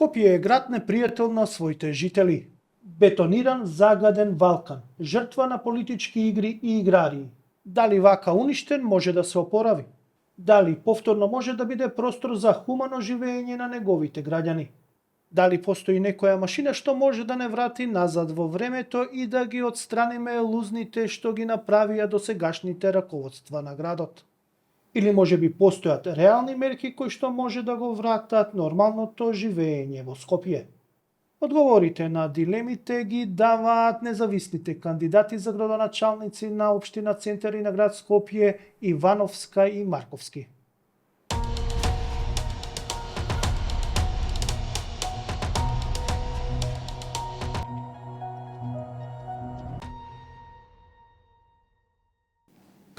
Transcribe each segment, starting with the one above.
Скопје е град непријател на своите жители. Бетониран, загаден Балкан, жртва на политички игри и играри. Дали вака уништен може да се опорави? Дали повторно може да биде простор за хумано живење на неговите граѓани? Дали постои некоја машина што може да не врати назад во времето и да ги отстраниме лузните што ги направија досегашните раководства на градот? Или може би постојат реални мерки кои што може да го вратат нормалното живење во Скопје? Одговорите на дилемите ги даваат независните кандидати за градоначалници на општина Центар и на град Скопје, Ивановска и Марковски.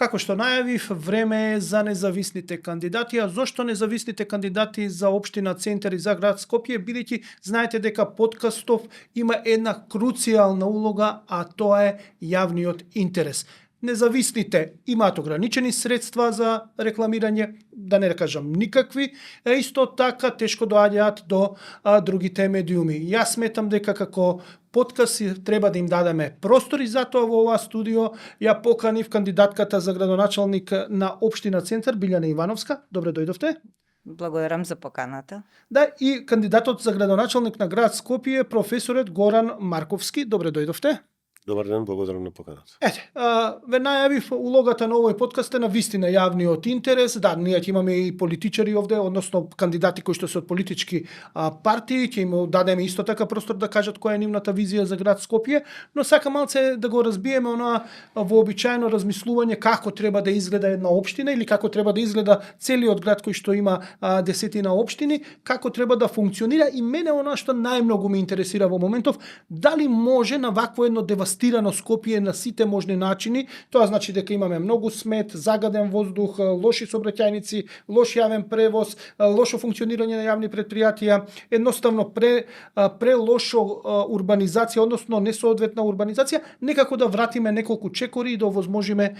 Како што најавив, време е за независните кандидати. А зошто независните кандидати за општина Центар и за град Скопје, бидејќи знаете дека подкастов има една круцијална улога, а тоа е јавниот интерес. Независните имаат ограничени средства за рекламирање, да не кажам никакви, а исто така тешко доаѓаат до другите медиуми. Јас сметам дека како подкаст треба да им дадеме простор и затоа во ова студио ја поканив кандидатката за градоначалник на општина Центар, Билјана Ивановска. Добре дојдовте. Благодарам за поканата. Да, и кандидатот за градоначалник на град Скопје, професорот Горан Марковски. Добре дојдовте. Добар ден, благодарам на поканата. Ве најавив улогата на овој подкаст е на вистина јавниот интерес. Да, ние ќе имаме и политичари овде, односно кандидати кои што се од политички партии, ќе им дадеме исто така простор да кажат која е нивната визија за град Скопје, но сака малце да го разбиеме она вообичаено размислување како треба да изгледа една општина или како треба да изгледа целиот град кој што има десетина општини, како треба да функционира, и мене она што најмногу ме интересира во моментов, дали може на вакво едно девастирано Скопје на сите можни начини. Тоа значи дека имаме многу смет, загаден воздух, лоши сообраќајници, лош јавен превоз, лошо функционирање на јавни предпријатија, едноставно прелошо урбанизација, односно несоодветна урбанизација, некако да вратиме неколку чекори и да овозможиме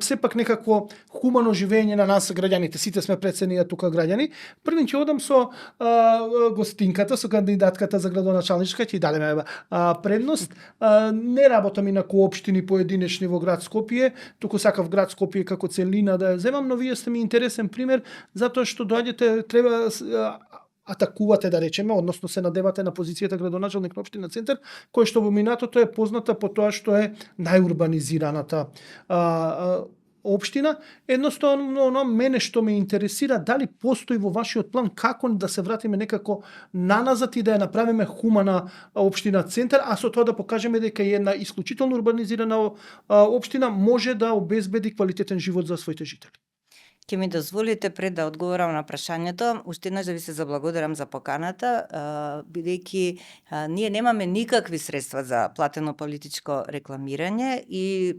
сепак некакво хумано живење на нас граѓаните. Сите сме пред се ние тука граѓани. Први ќе одам со гостинката, со кандидатката за градоначалничка, ќе дадеме предност. Не работам и на општини поединечни во град Скопје, туку сакав град Скопје како целина да ја земам, но вие сте ми интересен пример затоа што доаѓате, треба атакувате, да речеме, односно се надевате на позицијата градоначалник на општина Центар, кој што во минатото е позната по тоа што е најурбанизираната општина. Едноставно, мене што ме интересира, дали постои во вашиот план како да се вратиме некако наназад и да ја направиме хумана општина Центар, а со тоа да покажеме дека една исклучително урбанизирана општина може да обезбеди квалитетен живот за своите жители. Ќе ми дозволите пред да одговорам на прашањето, уште еднаш да ви се заблагодарам за поканата, бидејќи ние немаме никакви средства за платено политичко рекламирање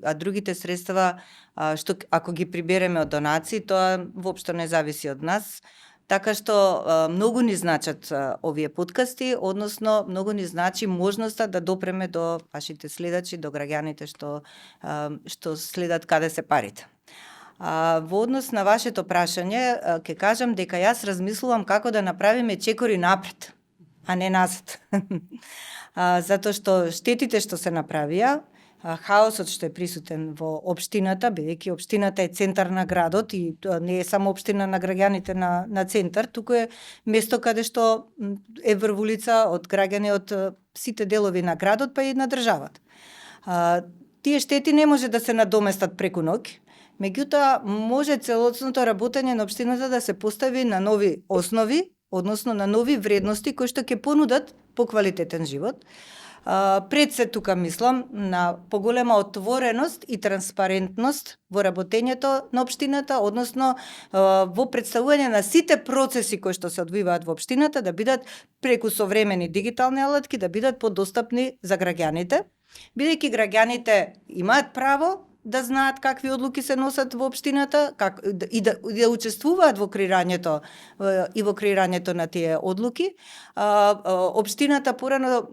а другите средства што ако ги прибереме од донации, тоа воопшто не зависи од нас. Така што многу ни значат овие подкасти, односно многу ни значи можноста да допреме до вашите следачи, до граѓаните што следат каде се парите. Во однос на вашето прашање, ќе кажам дека јас размислувам како да направиме чекори напред, а не назад. Затоа што штетите што се направија, хаосот што е присутен во општината, бидејќи општината е центар на градот и не е само општина на граѓаните на Центар, туку е место каде што е врвулица од граѓани од сите делови на градот, па и на државата. Тие штети не може да се надоместат преку ноќ, меѓутоа може целосно работење на општината да се постави на нови основи, односно на нови вредности кои што ќе понудат поквалитетен живот. Пред се тука мислам на поголема отвореност и транспарентност во работењето на општината, односно во представување на сите процеси кои што се одвиваат во општината да бидат преку современи дигитални алатки, да бидат подостапни за граѓаните, бидејќи граѓаните имаат право да знаат какви одлуки се носат во општината и да учествуваат во креирањето на тие одлуки. Општината порано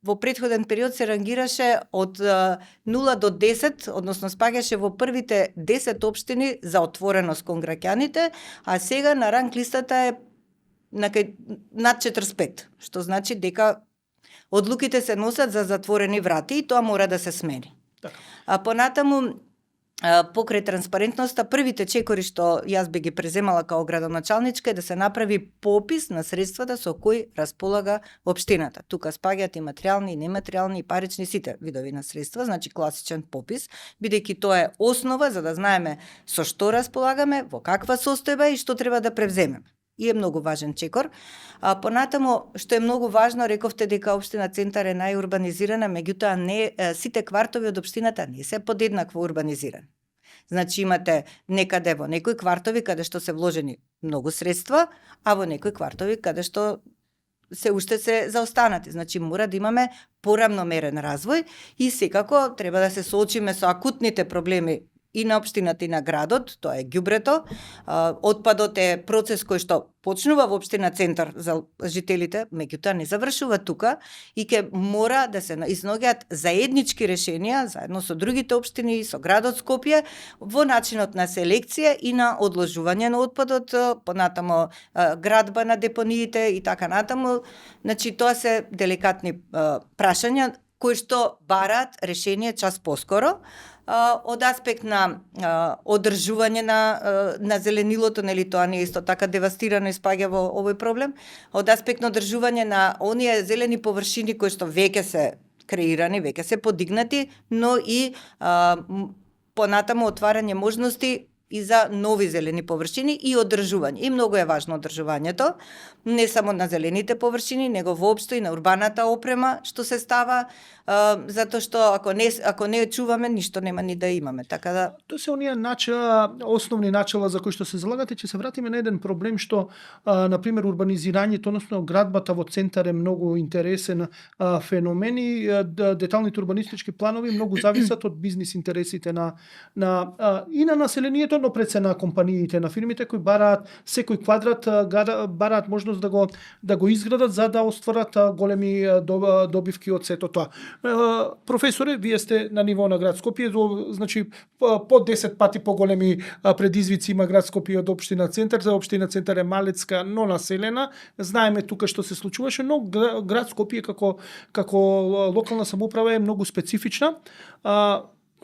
во претходен период се рангираше од 0 до 10, односно спаѓаше во првите 10 општини за отвореност кон граѓаните, а сега на ранг листата е над 45, што значи дека одлуките се носат за затворени врати и тоа мора да се смени. Така. А понатаму покрај транспарентноста, првите чекори што јас би ги преземала као градоначалничка е да се направи попис на средствата со кои располага општината. Тука спаѓаат и материјални, и нематеријални, и парични, сите видови на средства, значи класичен попис, бидејќи тоа е основа за да знаеме со што располагаме, во каква состојба и што треба да превземеме. И е многу важен чекор. А понатаму, што е многу важно, рековте дека општина Центар е најурбанизирана, меѓутоа не сите квартови од општината не се подеднакво урбанизирани. Значи имате некаде во некои квартови каде што се вложени многу средства, а во некои квартови каде што се уште се заостанати. Значи мора да имаме порамномерен развој и секако треба да се соочиме со акутните проблеми и на општината и на градот, тоа е ѓубрето. Отпадот е процес кој што почнува во општина Центар за жителите, меѓутоа не завршува тука и ќе мора да се изнаоѓаат заеднички решенија заедно со другите општини и со градот Скопје во начинот на селекција и на одложување на отпадот, понатамо градба на депониите и така натаму. Значи тоа се деликатни прашања кои што бараат решение час поскоро. Од аспект на одржување на зеленилото, нели тоа не е исто така девастирано и спаѓа во овој проблем. Од аспект на одржување на оние зелени површини кои што веќе се креирани, веќе се подигнати, но и понатаму отварање можности и за нови зелени површини и одржување. И многу е важно одржувањето, не само на зелените површини, него воопшто и на урбаната опрема што се става, затоа што ако не ја чуваме, ништо нема ни да имаме. Така да Тоа се оние основни начала за кои што се залагате, ќе се вратиме на еден проблем што на пример урбанизирањето, односно градбата во Центар е многу интересен феномен и деталните урбанистички планови многу зависат од бизнис интересите и на населението, но пред се на компаниите, на фирмите кои бараат секој квадрат, бараат можност да го изградат за да остварат големи добивки од сето тоа. Професоре, вие сте на ниво на град Скопје, значи по 10 пати поголеми предизвици има град Скопје од општина Центар. За општина Центар е малецка, но населена. Знаеме тука што се случуваше, но град Скопје како локална самоуправа е многу специфична.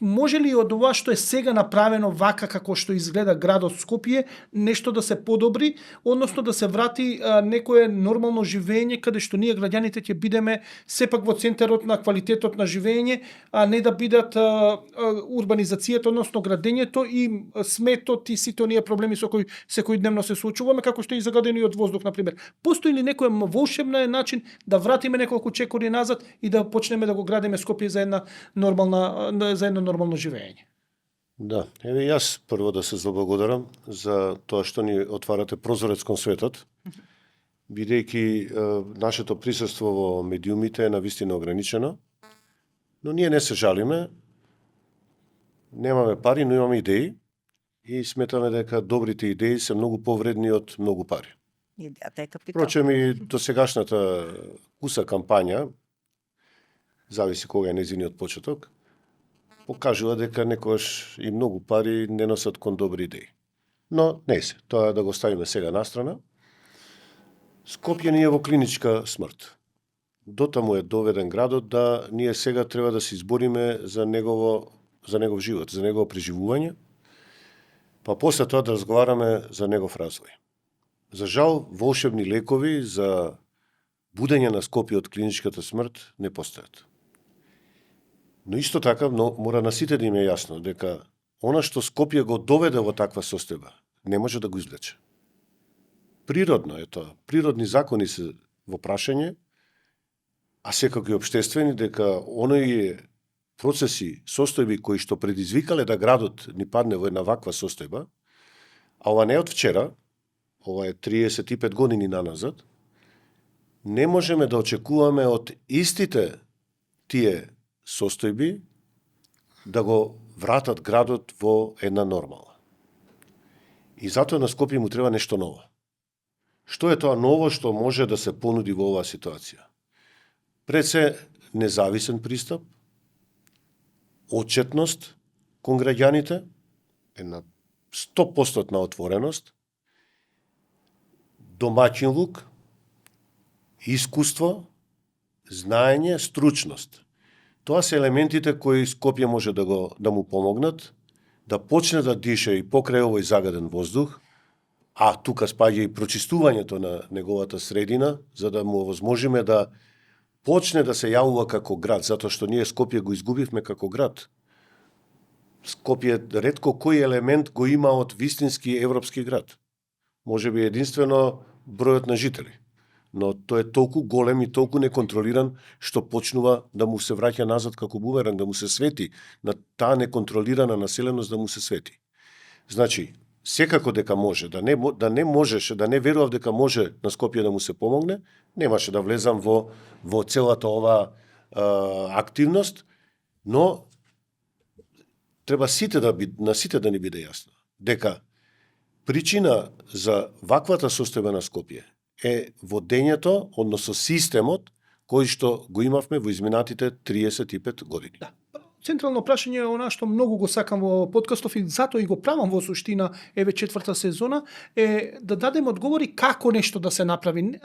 Може ли од ова што е сега направено вака како што изгледа градот Скопје нешто да се подобри, односно да се врати некое нормално живење каде што ние граѓаните ќе бидеме сепак во центарот на квалитетот на живење, а не да бидат урбанизацијата, односно градењето и сметот и сите оние проблеми со кои секојдневно се соочуваме, како што и загадениот воздух на пример. Постои ли некој волшебен начин да вратиме неколку чекори назад и да почнеме да го градиме Скопје за една нормално живење? Да, еве јас прво да се заблагодарам за тоа што ни отварате прозорец кон светот, бидејќи нашето присуство во медиумите е навистина ограничено, но ние не се жалиме, немаме пари, но имаме идеи и сметаме дека добрите идеи се многу повредни од многу пари. идејата е капитал. Впрочем и досегашната куса кампања, зависи кога е нејзиниот почеток, покажува дека некогаш и многу пари не носат кон добри идеи. Но не се, тоа да го ставиме сега настрана. Скопје ни е во клиничка смрт. Дотаму е доведен градот да ние сега треба да се избориме за негов живот, за негово преживување, па после тоа да разговараме за негов развој. За жал, волшебни лекови за будење на Скопје од клиничката смрт не постојат. Но исто така мора на сите да им е јасно дека она што Скопје го доведе во таква состојба не може да го извлече. Природно е тоа. Природни закони се во прашање, а секако и општествени, дека онои процеси, состојби кои што предизвикале да градот ни падне во една ваква состојба, а ова не е од вчера, ова е 35 години наназад, не можеме да очекуваме од истите тие состојби да го вратат градот во една нормала. И затоа на Скопје му треба нешто ново. Што е тоа ново што може да се понуди во оваа ситуација? Пред се независен пристап, отчетност кон граѓаните, една 100% отвореност, домаќинлук, искуство, знаење, стручност. Тоа се елементите кои Скопје може да му помогнат, да почне да дише и покрај овој загаден воздух, а тука спаѓа и прочистувањето на неговата средина, за да му овозможиме да почне да се јавува како град, затоа што ние Скопје го изгубивме како град. Скопје ретко кој елемент го има од вистински европски град. Може би единствено бројот на жители. Но тој е толку голем и толку неконтролиран, што почнува да му се враќа назад како бумеранг, да му се свети, на таа неконтролирана населеност да му се свети. Значи, секако дека може, да не можеше, да не верував дека може на Скопје да му се помогне, немаше да влезам во целата ова активност, но треба на сите да ни биде јасно дека причина за ваквата состојба на Скопје е водењето, односно системот кој што го имавме во изминатите 35 години. Да. Централно прашање е она што многу го сакам во подкастов и затоа и го правам во суштина, еве 4-та сезона, е да дадем одговори како нешто да се направи.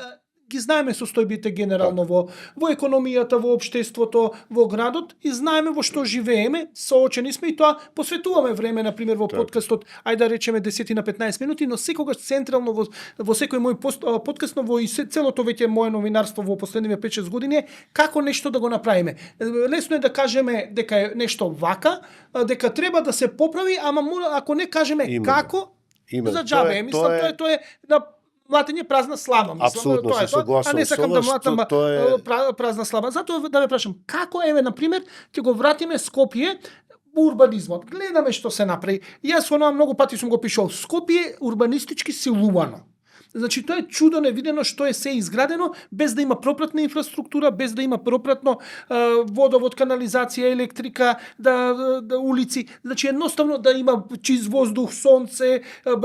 Ги знаеме состојбите генерално во економијата, во општеството, во градот и знаеме во што живееме, соочени сме и тоа посветуваме време, например, во подкастот, ајде да речеме 10 на 15 минути, но секогаш централно во секој мој подкаст, но во и целото веќе мое новинарство во последниве 5-6 години е како нешто да го направиме. Лесно е да кажеме дека е нешто вака, дека треба да се поправи, ама ако не кажеме како, за джабе. Мислам, тоа е на млатење празна слама, мислам. Апсолутно се согласувам. А не сакам да млатам празна слама. Затоа да ве прашам, како еве на пример ќе го вратиме Скопје урбанизмот. Гледаме што се направи. Јас онаа многу пати сум го пишал. Скопје урбанистички силувано. Значи тоа е чудо невидено што е се изградено без да има пропратна инфраструктура, без да има пропратно водовод, канализација, електрика, да улици. Значи едноставно да има чист воздух, сонце,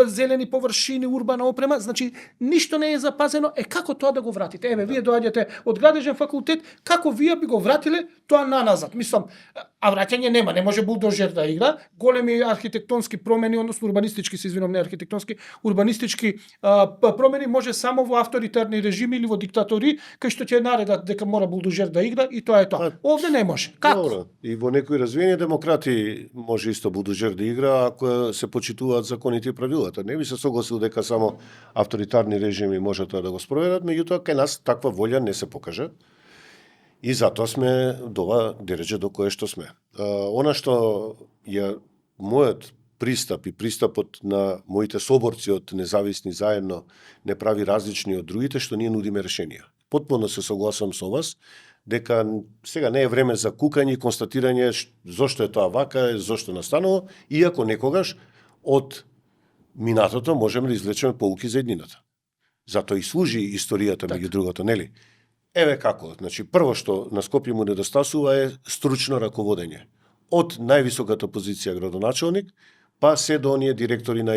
зелени површини, урбана опрема. Значи ништо не е запазено. Како тоа да го вратите? Еве вие доаѓате од градежен факултет, како вие би го вратиле тоа наназад? Мислам, а враќање нема, не може булдожер да игра. Големи архитектонски промени, односно урбанистички, се извинувам, не архитектонски, урбанистички промени може само во авторитарни режими или во диктатори, кај што ќе наредат дека мора булдожер да игра и тоа е тоа. Овде не може. Како? Добро. И во некои развиени демократи може исто булдожер да игра ако се почитуваат законите и правилата. Не би се согласил дека само авторитарни режими може тоа да го спроведат, меѓутоа кај нас таква волја не се покажа. И затоа сме до ова дереже до кое што сме. Она што ја мојот пристап и пристапот на моите соборци од независни заедно не прави различни од другите, што ние нудиме решенија. Потпуно се согласувам со вас дека сега не е време за кукање и констатирање зошто е тоа вака, зошто настанало, иако некогаш од минатото можеме да извлечеме поуки за еднината. Затоа и служи историјата меѓу другото, нели? Еве како, значи прво што на Скопје му недостасува е стручно раководење. Од највисоката позиција градоначелник, па се до оние директори на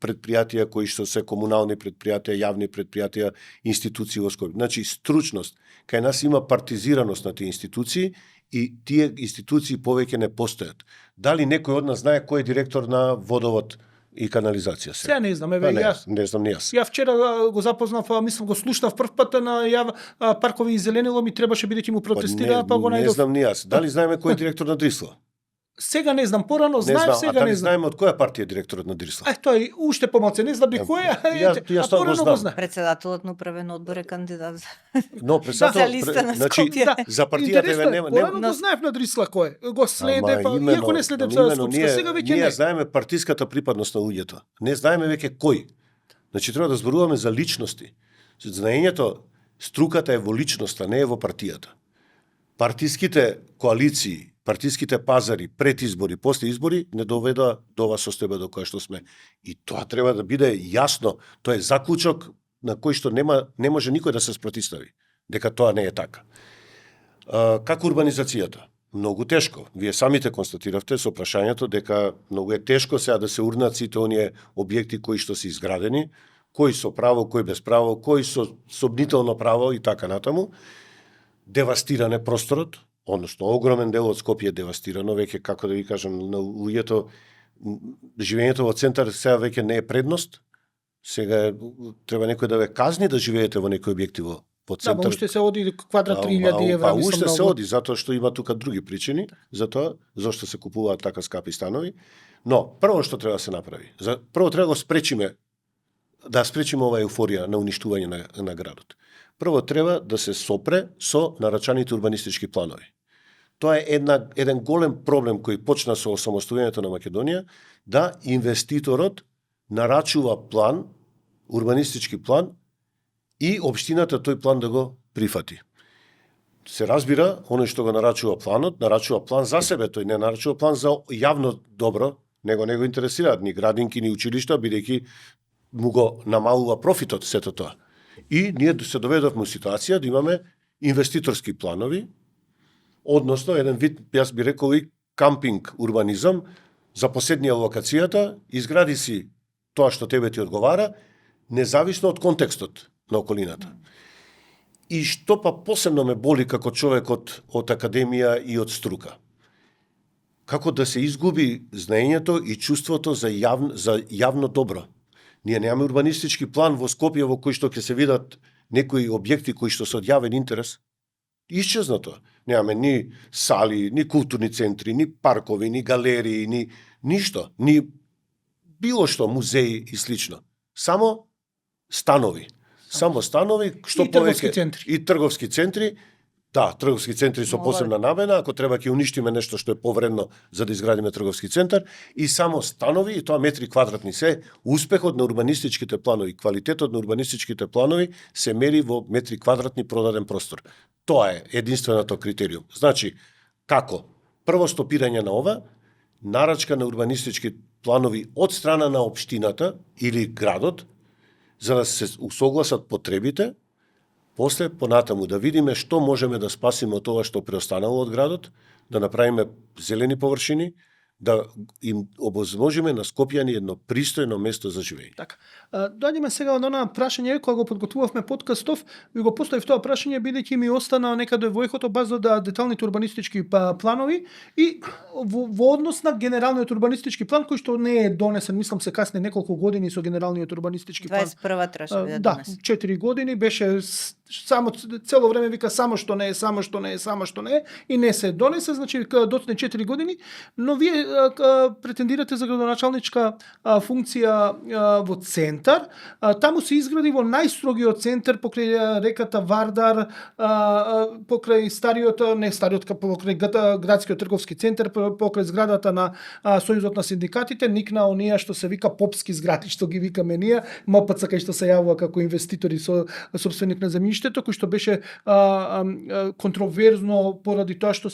предпријатија кои што се комунални предпријатија, јавни предпријатија, институции во Скопје. Значи стручност. Кај нас има партизираност на тие институции и тие институции повеќе не постојат. Дали некој од нас знае кој е директор на водовод и канализација? Сега не знам, еве јас. Не знам ни јас. Ја вчера го запознав, мислам го слушнав прв пат на паркови и зеленило, ми требаше бидејќи му протестира, па го најдов. Не знам ни јас. Дали знаеме кој е директор на Дрисла? Сега не знам, порано знаев, сега не знам. не знам. Знаеме од која партија е директорот на Дрисла? Тој уште помалце, не знам ни кој е, Јас тоа го знам. Председателот на управен одбор е кандидат Но за листа на Скопје. За партијата нема. Порано го знаев на Дрисла кој е. Го следе, па иако не следев за Скопска, сега веќе не. Ние знаеме партиската припадност на луѓето. Не знаеме веќе кој. Значи треба да зборуваме за личности. Знаењето, струката е во личноста, не е во партијата. Партиските коалиции, партиските пазари пред избори, после избори не доведа до ова состојба до која што сме. И тоа треба да биде јасно. Тоа е заклучок на кој што не може никој да се спротистави дека тоа не е така. Како урбанизацијата? Многу тешко. Вие самите констатиравте со прашањето дека многу е тешко сега да се урнат сите оние објекти кои што се изградени, кои со право, кои без право, кои со собнително право и така натаму. Девастиран е просторот, односно огромен дел од Скопје е девастирано, веќе како да ви кажам, на луѓето живењето во центар сега веќе не е предност, Сега треба некој да ве казни да живеете во некој објекти во Да, центар. уште се оди квадрат 3000 евра, Па мислам уште се многу. оди, затоа што има тука други причини за тоа, зашто се купуваат така скапи станови. Но, прво што треба да се направи, прво треба да го спречиме, да спречиме оваа еуфорија на уништување на градот. Прво треба да се сопре со нарачаните урбанистички планови. Тоа е еден голем проблем кој почна со осамостојањето на Македонија, да инвеститорот нарачува план, урбанистички план, и општината тој план да го прифати. Се разбира, оној што го нарачува план за себе, тој не нарачува план за јавно добро, него не го интересираат ни градинки, ни училишта, бидејќи му го намалува профитот сето тоа. И ние се доведовме у ситуација да имаме инвеститорски планови, односно еден вид, јас би рекол и кампинг урбанизам, за поседнија локацијата, изгради си тоа што тебе ти одговара, независно од контекстот на околината. И што па посебно ме боли како човек од академија и од струка. Како да се изгуби знаењето и чувството за јавно добро. Ние немаме урбанистички план во Скопје во кој што ќе се видат некои објекти кои што се од јавен интерес. Исчезна тоа. Немаме ни сали, ни културни центри, ни паркови, ни галерии, ни ништо, ни било што, музеи и слично. Само станови. Само станови, што И трговски повеќе центри. и трговски центри. Да, трговски центри со посебна намена, ако треба ќе уништиме нешто што е повредно за да изградиме трговски центар, и само станови, и тоа метри квадратни се. Успехот на урбанистичките планови, квалитетот на урбанистичките планови се мери во метри квадратни продаден простор. Тоа е единственото критериум. Значи, како? Прво стопирање на ова, нарачка на урбанистички планови од страна на општината или градот, за да се усогласат потребите, после понатаму да видиме што можеме да спасиме од тоа што преостанало од градот, да направиме зелени површини, да им обозможиме на Скопјани едно пристојно место за живење. Така. Доаѓаме сега од она прашање, кога го подготвувавме подкастов, ви го поставив тоа прашање бидејќи ми остана некаде во ехото база да деталните урбанистички планови и во однос на генералниот урбанистички план кој што не е донесен, мислам се касне неколку години со генералниот урбанистички план. 21 траше да Да, донесе. 4 години беше само цело време вика само што не е и не се донесе, значи доцне 4 години, но вие претендирате за градоначалничка функција во центар. Таму се изгради во најстрогиот центар покрај реката Вардар, покрај покрај градскиот трговски центар, покрај зградата на Сојузот на синдикатите, никна оние што се вика попски згради, што ги викаме ние, МПЦ кај што се јавува како инвеститори со собственик на земјиштето, кој што беше контроверзно поради тоа што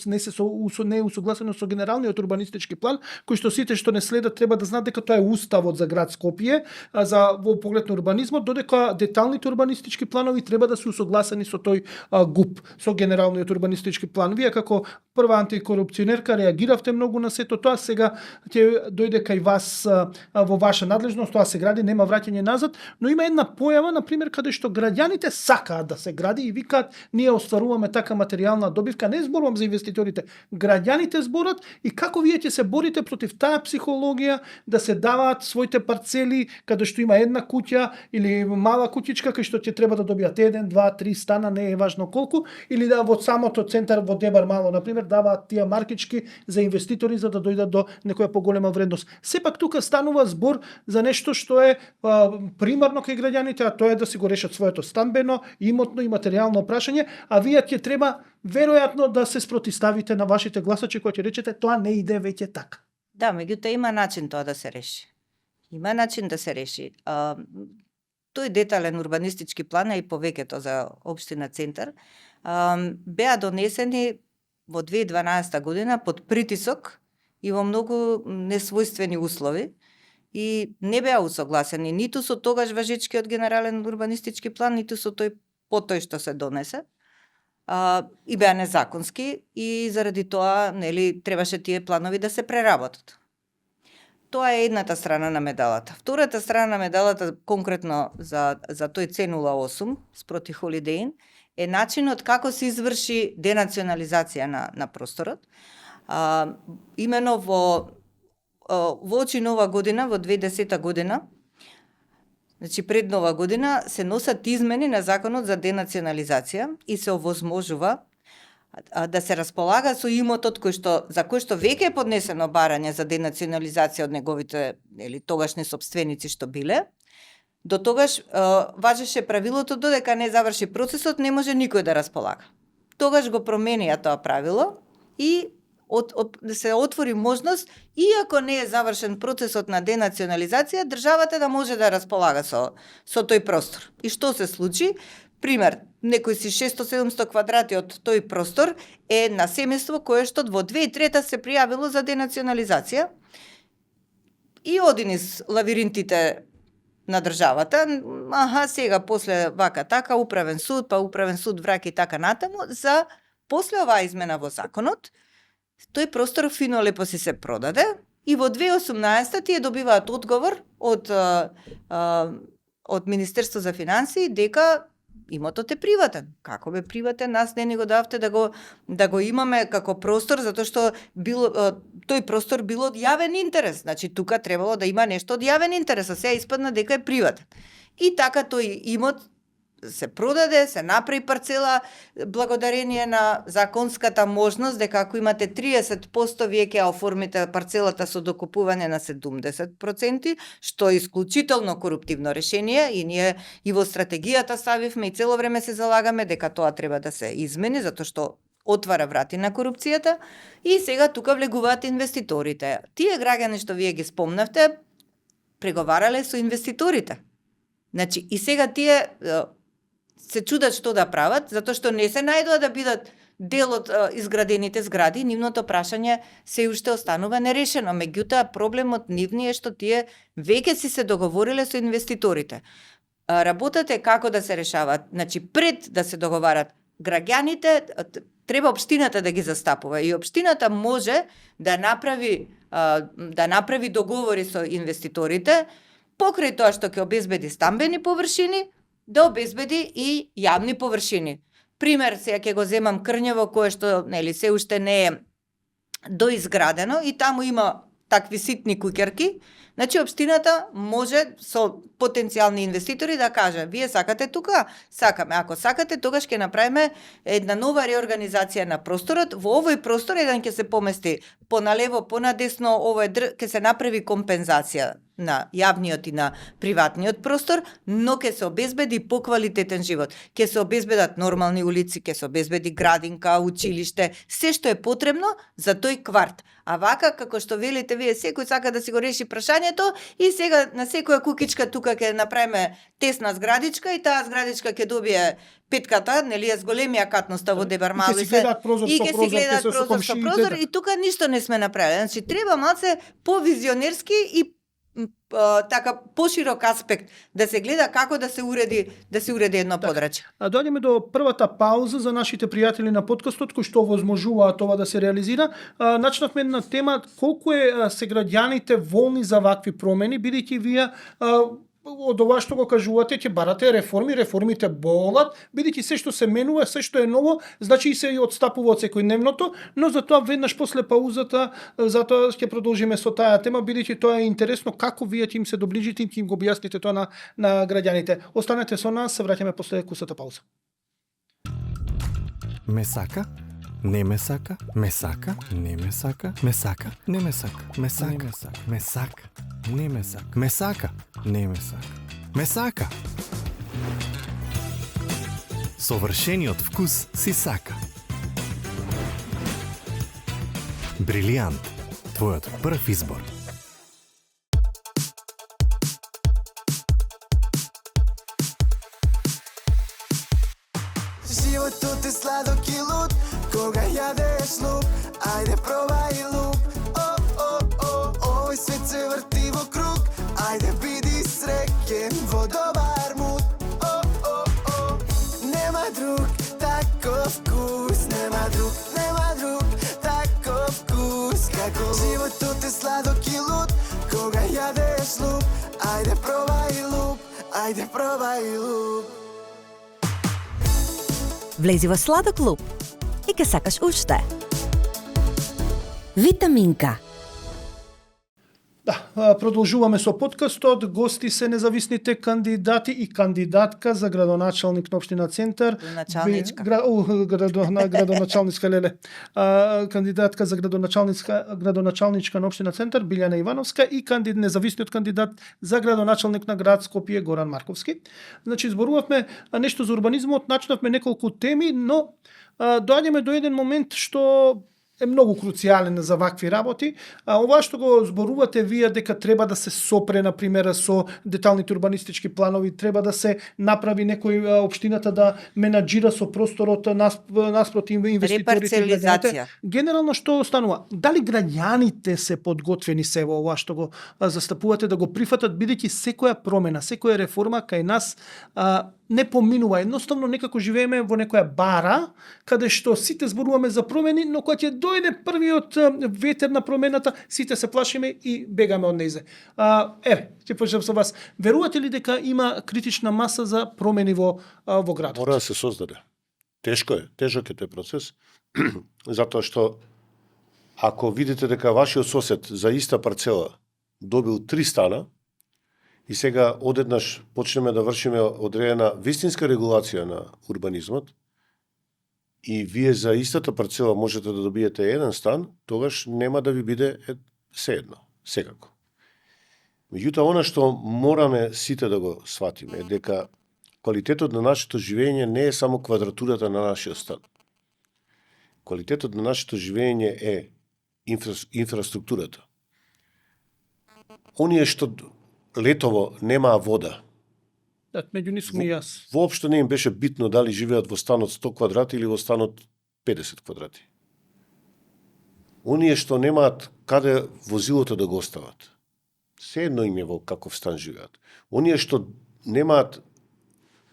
не е усогласено со генералниот урбанистички план, кој што сите што не следат треба да знаат дека тоа е уставот за град Скопје за во поглед на урбанизмот, додека деталните урбанистички планови треба да се усогласени со тој ГУП, со генералниот урбанистички план. Вие како прва антикорупционерка реагиравте многу на сето тоа, сега ќе дојде кај вас во ваша надлежност, тоа се гради, нема враќање назад, но има една појава, на пример, каде што граѓаните сакаат да се гради и викаат ние остваруваме така материјална добивка, не зборувам за инвеститорите, граѓаните зборат и како вие ќе се борите против таа психологија да се даваат своите парцели каде што има една куќа или мала куќичка кај што ќе треба да добијат 1, 2, 3 стана, не е важно колку, или да во самото центар во Дебар мало, на пример, даваат тие маркички за инвеститори за да дојдат до некоја поголема вредност. Сепак тука станува збор за нешто што е примарно кај граѓаните, а тоа е да си го решат своето стамбено, имотно и материјално прашање, а вие ќе треба веројатно да се спротивставите на вашите гласачи кои ќе речете тоа не иде веќе така. Да, меѓутоа има начин тоа да се реши. Има начин да се реши. Тој детален урбанистички план и повеќето за општина Центар беа донесени во 2012 година под притисок и во многу несвојствени услови и не беа усогласени ниту со тогаш важечкиот генерален урбанистички план, ниту со тој што се донесе. И беа незаконски и заради тоа требаше тие планови да се преработат. Тоа е едната страна на медалата. Втората страна на медалата, конкретно за тој C08 спроти Holiday Inn, е начинот како се изврши денационализација на просторот. Именно во очи нова година, во 2010 година, значи пред Нова година, се носат измени на законот за денационализација и се овозможува да се располага со имотот за кој што веќе е поднесено барање за денационализација од неговите тогашни сопственици што биле. До тогаш важеше правилото додека не заврши процесот, не може никој да располага. Тогаш го променија тоа правило и да се отвори можност, иако не е завршен процесот на денационализација, државата да може да располага со тој простор. И што се случи? Пример, некој си 600-700 квадрати од тој простор е на семејство кое што во 2003 се пријавило за денационализација и оди низ лавиринтите на државата. Сега после вака така, управен суд враќа и така натаму, за после оваа измена во законот, тој простор фино лепо си се продаде и во 2018 тие добиваат одговор од Министерство за финансии дека имотот е приватен. Како бе приватен? Нас не ни го давте да го имаме како простор, затоа што тој простор бил од јавен интерес. Значи тука требало да има нешто од јавен интерес, а сега испадна дека е приватен. И така тој имот се продаде, се направи парцела благодарение на законската можност дека ако имате 30% вие ќе оформите парцелата со докупување на 70%, што е исклучително коруптивно решение и ние и во стратегијата ставивме и цело време се залагаме дека тоа треба да се измени затоа што отвара врати на корупцијата и сега тука влегуваат инвеститорите. Тие граѓани што вие ги спомнавте преговарале со инвеститорите. Значи и сега тие се чудат што да прават, затоа што не се најдоа да бидат дел од изградените згради, нивното прашање се уште останува нерешено. Меѓутоа, проблемот нивни е што тие веќе си се договориле со инвеститорите. Работата е како да се решават. Значи, пред да се договарат граѓаните, треба општината да ги застапува и општината може да направи договори со инвеститорите, покрај тоа што ќе обезбеди стамбени површини, да обезбеди и јавни површини. Пример, сега ќе го земам Крњево, кое што се уште не е доизградено и таму има такви ситни куќерки. Значи, општината може со потенцијални инвеститори да каже, вие сакате тука? Сакаме. Ако сакате, тогаш ќе направиме една нова реорганизација на просторот. Во овој простор еден ќе се помести поналево, понадесно, овој ќе се направи компензација на јавниот и на приватниот простор, но ќе се обезбеди поквалитетен живот. Ќе се обезбедат нормални улици, ќе се обезбеди градинка, училиште, се што е потребно за тој кварт. А вака, како што велите вие, секој сака да си го реши прашањето и сега на секоја кукичка тука ќе направиме тесна зградичка и таа зградичка ќе добие петката, нели е с големија катноста во Дебармал и ќе си гледаат прозор со прозор и тука ништо не сме направили. Значи треба малце повизионерски и така поширок аспект да се гледа како да се уреди едно подрачје. Доаѓаме до првата пауза за нашите пријатели на подкастот кои што овозможуваат ова да се реализира. Начнавме една тема колку се граѓаните волни за вакви промени, бидејќи вие од ова што го кажувате, ќе барате реформите болат, бидејќи се што се менува, се што е ново, значи и се отстапува од секојдневното, но за тоа веднаш после паузата, затоа ќе продолжиме со таа тема, бидејќи тоа е интересно како вие ќе им се доближите и ќе им го објасните тоа на граѓаните. Останете со нас, се враќаме после кусата пауза. Ме сака? Не ме сака, ме сака, не ме сака, ме сака, не ме сака, ме сака, ме сака, не ме сака, ме сака, не ме сака, ме сака. Совршениот вкус си сака. Брилијант, твојот прв избор. Животот е сладок и луд, кога јадеш луп, ајде пробај луп. Овој свет се врти во круг, ајде биди среќен во добар муд. Нема друг таков вкус, нема друг таков вкус како животот е сладок и луд, кога јадеш луп, ајде пробај луп, ајде пробај луп. Влези во сладок луп и ке сакаш уште. Витаминка. Да, продолжуваме со подкастот. Гости се независните кандидати и кандидатка за градоначалник на општина Центар. Началничка. Градоначалничка леле. Кандидатка за градоначалничка на општина Центар Билјана Ивановска и независниот кандидат за градоначалник на град Скопје Горан Марковски. Значи зборувавме нешто за урбанизмот, начнавме неколку теми, но доаѓаме до еден момент што е многу круцијален за вакви работи. Ова што го зборувате вие дека треба да се сопре, на пример, со деталните урбанистички планови, треба да се направи некој општината да менаџира со просторот наспроти инвеститорите. Репарцелизација. Генерално што останува? Дали граѓаните се подготвени се во ова што го застапувате да го прифатат, бидејќи секоја промена, секоја реформа кај нас не поминува. Едноставно некако живееме во некоја бара, каде што сите зборуваме за промени, но кога ќе дојде првиот ветер на промената, сите се плашиме и бегаме од нејзе. Еве, ќе почнем со вас. Верувате ли дека има критична маса за промени во градот? Мора да се создаде. Тешко е, тежок е тој процес, затоа што ако видите дека вашиот сосед за иста парцела добил 3 стана, и сега одеднаш почнеме да вршиме одредена вистинска регулација на урбанизмот, и вие за истата парцела можете да добиете еден стан, тогаш нема да ви биде сеедно, секако. Меѓутоа, она што мораме сите да го сватиме е дека квалитетот на нашето живење не е само квадратурата на нашиот стан. Квалитетот на нашето живење е инфраструктурата. Оние што летово немаа вода. Да, меѓу нив сум и јас. Воопшто не им беше битно дали живеат во станот 100 квадрати или во станот 50 квадрати. Оние што немаат каде возилото да го остават, сеедно им е во каков стан живеат. Оние што немаат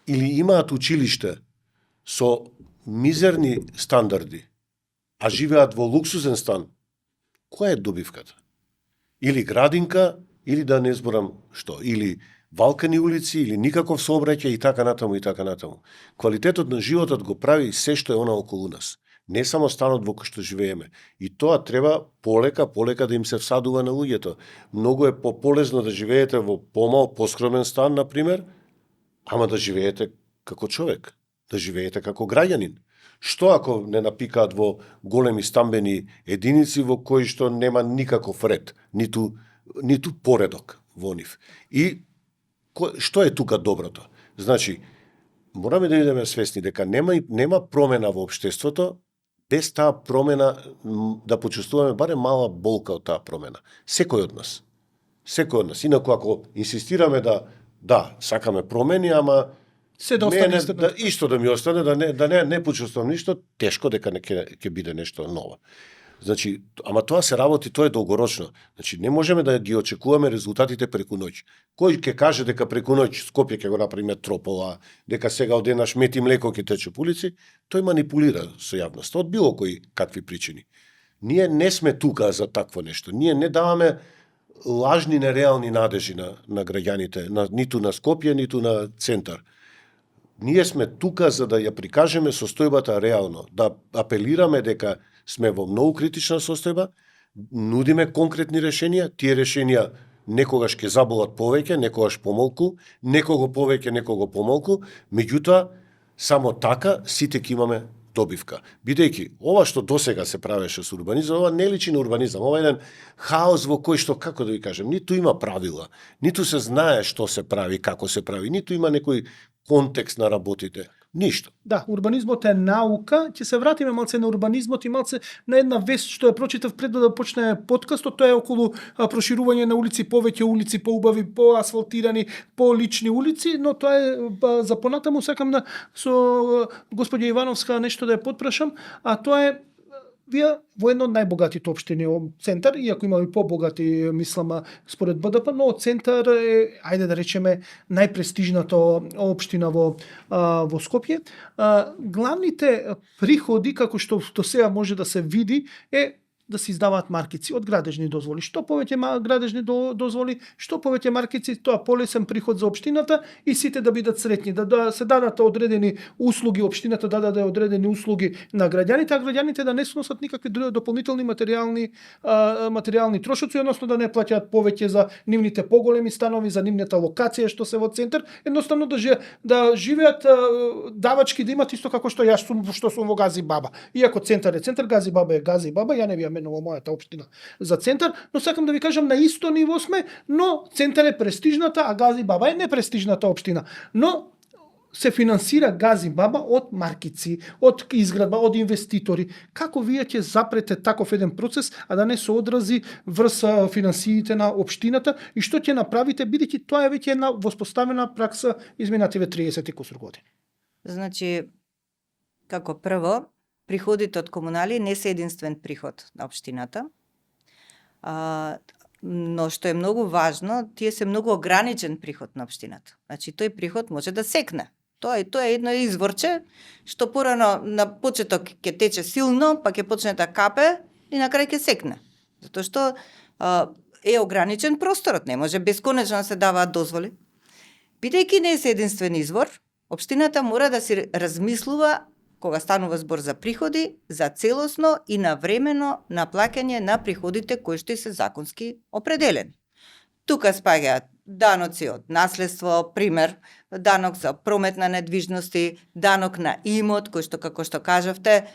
или имаат училиште со мизерни стандарди, а живеат во луксузен стан, која е добивката? Или градинка, или да не зборам што, или валкани улици, или никаков сообраќај и така натаму и така натаму. Квалитетот на животот го прави се што е она околу нас. Не само станот во кој што живееме. И тоа треба полека да им се всадува на луѓето. Многу е полезно да живеете во помал, поскромен стан, например, ама да живеете како човек, да живеете како граѓанин. Што ако не напикаат во големи стамбени единици во кои што нема никаков ред, ниту поредок во нив. И што е тука доброто? Значи, мораме да бидеме свесни дека нема промена во општеството без таа промена да почувствуваме барем мала болка од таа промена. Секој од нас. Инаку ако инсистираме да сакаме промени, ама се да остане исто да ми остане, да не почувствувам ништо, тешко дека ќе биде нешто ново. Значи, ама тоа се работи, тоа е долгорочно. Значи, не можеме да ги очекуваме резултатите преку ноќ. Кој ќе каже дека преку ноќ Скопје ќе го направи метропола, дека сега одеднаш мет и млеко ќе тече по улици, тој манипулира со јавноста од било кои какви причини. Ние не сме тука за такво нешто. Ние не даваме лажни, нереални надежи на граѓаните, ниту на Скопје, ниту на Центар. Ние сме тука за да ја прикажеме состојбата реално, да апелираме дека сме во многу критична состојба, нудиме конкретни решенија, тие решенија некогаш ќе заболат повеќе, некогаш помалку, некого повеќе, некого помалку, меѓутоа само така сите ќе имаме добивка. Бидејќи ова што досега се правеше со урбанизам, ова не личи на урбанизам, ова е еден хаос во кој што, како да ви кажем, ниту има правила, ниту се знае што се прави, како се прави, ниту има некој контекст на работите. Ништо. Да, урбанизмот е наука. Ќе се вратиме малце на урбанизмот и малце на една вест што ја прочитав пред да почне подкастот. Тоа е околу проширување на улици, повеќе улици, поубави, поасфалтирани, полични улици, но тоа е за понатаму сакам да со господја Ивановска нешто да ја потпрашам, а тоа е вие во едно од најбогатите општини Центар, иако има и побогати, мислам, според БДП, но Центар е, ајде да речеме, најпрестижната општина во Скопје. Главните приходи, како што до сега може да се види, е да се издаваат маркици од градежни дозволи. Што повеќе градежни дозволи, што повеќе маркици, тоа полесен приход за општината и сите да бидат среќни, да се дадат одредени услуги, општината да даде одредени услуги на граѓаните, а граѓаните да не сносат никакви дополнителни материјални трошоци, односно да не плаќаат повеќе за нивните поголеми станови, за нивната локација што се во центар, едноставно да живеат давачки, да имат исто како што јас сум во Гази Баба. Иако центар е центар, Гази Баба е Гази Баба, ја не би ја менувал мојата општина за центар, но сакам да ви кажам на исто ниво сме, но центар е престижната, а Гази Баба е непрестижната општина. Но се финансира Гази Баба од маркици, од изградба, од инвеститори. Како вие ќе запрете таков еден процес, а да не се одрази врз финансиите на општината и што ќе направите, бидејќи тоа е веќе една воспоставена пракса изминативе 30 и кусур години? Значи, како прво, приходите од комунали не се единствен приход на општината, но што е многу важно, тие се многу ограничен приход на општината. Значи, тој приход може да секне. Тоа е едно изворче, што порано на почеток ќе тече силно, па ќе почне да капе и на крај ќе секне. Затоа што е ограничен просторот, не може бесконечно да се даваат дозволи. Бидејќи не е единствен извор, општината мора да се размислува кога станува збор за приходи, за целосно и навремено наплаќање на приходите кои што се законски определени. Тука спаѓаат даноци од наследство, пример, данок за промет на недвижности, данок на имот, кој што, како што кажавте,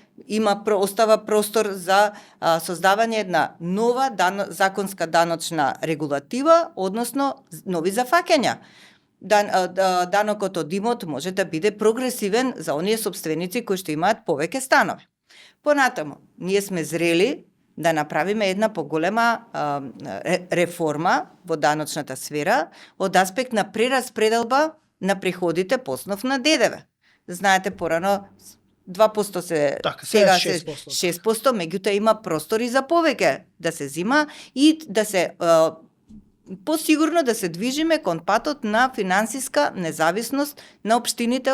остава простор за создавање една нова законска даночна регулатива, односно нови зафаќања. Данокот од имот може да биде прогресивен за оние сопственици кои што имаат повеќе станови. Понатаму, ние сме зрели да направиме една поголема реформа во даночната сфера од аспект на прераспределба на приходите по основ на ДДВ. Знаете, порано 2% се, сега се 6%, меѓутоа има простори за повеќе да се зима и да се посигурно да се движиме кон патот на финансиска независност на општините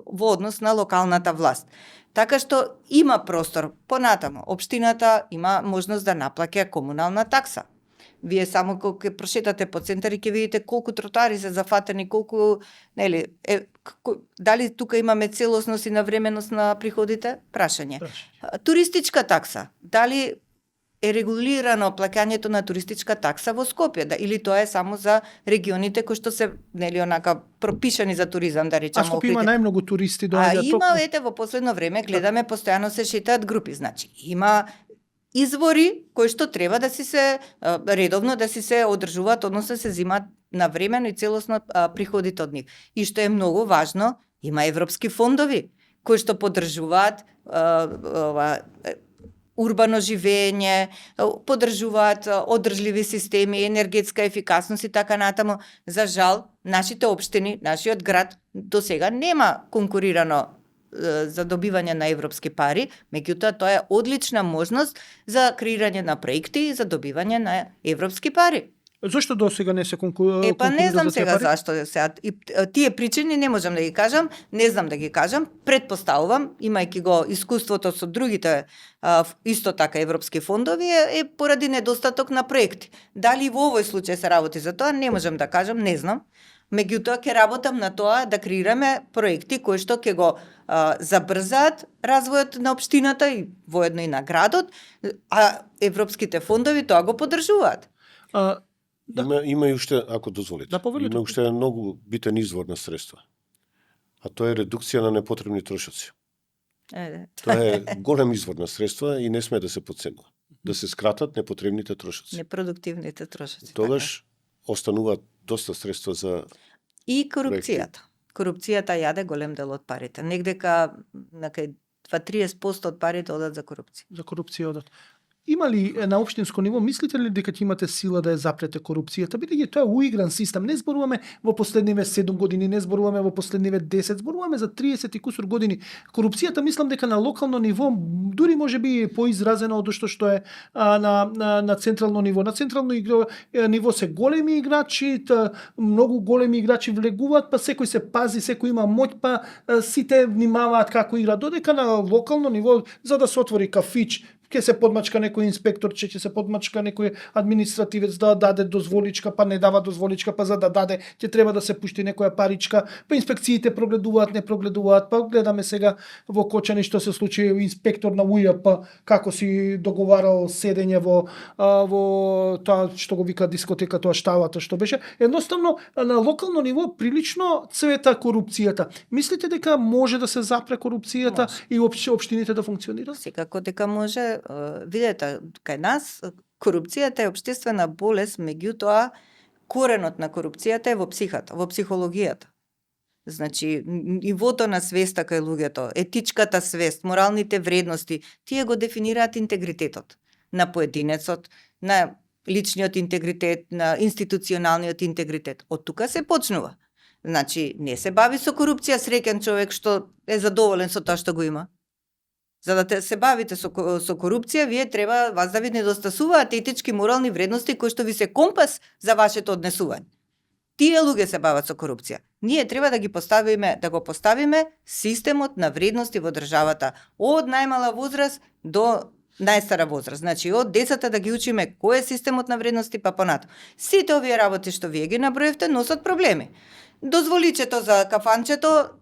во однос на локалната власт. Така што има простор. Понатамо, општината има можност да наплаќа комунална такса. Вие само кога ќе прошетате по центар и ќе видите колку тротоари се зафатени, дали тука имаме целосност и навременост на приходите? Прашање. Туристичка такса. Дали е регулирано плаќањето на туристичка такса во Скопје, или тоа е само за регионите кои што се онака пропишани за туризам, да речеме. А Скопје има најмногу туристи доаѓаат. Има, во последно време гледаме постојано се шетаат групи, значи има извори кои што треба да се редовно да се одржуваат, односно се зимаат навремено и целосно приходите од нив. И што е многу важно, има европски фондови кои што поддржуваат урбано живење, поддржуваат одржливи системи, енергетска ефикасност и така натаму. За жал, нашите општини, нашиот град до сега нема конкурирано за добивање на европски пари, меѓутоа тоа е одлична можност за креирање на проекти и за добивање на европски пари. Зошто до сега не се конкурира? Па не знам сега зашто сега. Тие причини не можам да ги кажам, не знам да ги кажам, предпоставувам, имајќи го искуството со другите исто така европски фондови, е поради недостаток на проекти. Дали во овој случај се работи за тоа, не можам да кажам, не знам. Меѓутоа ќе работам на тоа да креираме проекти кои што ќе го забрзаат развојот на општината и воедно и на градот, а европските фондови тоа го поддржуваат. Има и уште, ако дозволите, повелите. Има уште многу битен извор на средства. А тоа е редукција на непотребни трошоци. Тоа е голем извор на средства и не сме да се потценува. Да се скратат непотребните трошоци. Непродуктивните трошоци. Тогаш остануваат доста средства за и корупцијата. Корупцијата јаде голем дел од парите. Негдека 20-30% од парите одат за корупција. За корупција одат. Има ли на општинско ниво, мислите ли дека ќе имате сила да ја запрете корупцијата? Бидејќи тоа е уигран систем. Не зборуваме во последниве 7 години, не зборуваме во последниве 10, зборуваме за 30 и кусур години. Корупцијата мислам дека на локално ниво дури може би поизразена од што е на централно ниво. На централно ниво се големи играчи, многу големи играчи влегуваат, па секој се пази, секој има моќ, па сите внимаваат како игра. Додека на локално ниво, за да се отвори кафич, ќе се подмачка некој инспектор, ќе се подмачка некој административец да даде дозволичка, па не дава дозволичка, па за да даде ќе треба да се пушти некоја паричка, па инспекциите прогледуваат, не прогледуваат, па гледаме сега во Кочани што се случи инспектор на УЈП како си договарал седење во тоа што го вика дискотека, тоа штавата што беше. Едноставно на локално ниво прилично цвета корупцијата. Мислите дека може да се запре корупцијата и општините да функционираат? Секако дека може. Видете, кај нас корупцијата е општествена болест, меѓутоа коренот на корупцијата е во психата, во психологијата. Значи, нивото на свеста кај луѓето, етичката свест, моралните вредности, тие го дефинираат интегритетот на поединецот, на личниот интегритет, на институционалниот интегритет. Од тука се почнува. Значи, не се бави со корупција среќен човек што е задоволен со тоа што го има. За да се бавите со корупција, вие треба вас да ви недостасуваат етички морални вредности кои што ви се компас за вашето однесување. Тие луѓе се бават со корупција. Ние треба да го поставиме системот на вредности во државата од најмала возраст до најстара возраст. Значи, од децата да ги учиме кој е системот на вредности, па понатаму. Сите овие работи што вие ги наброевте носат проблеми. Дозволичето за кафанчето,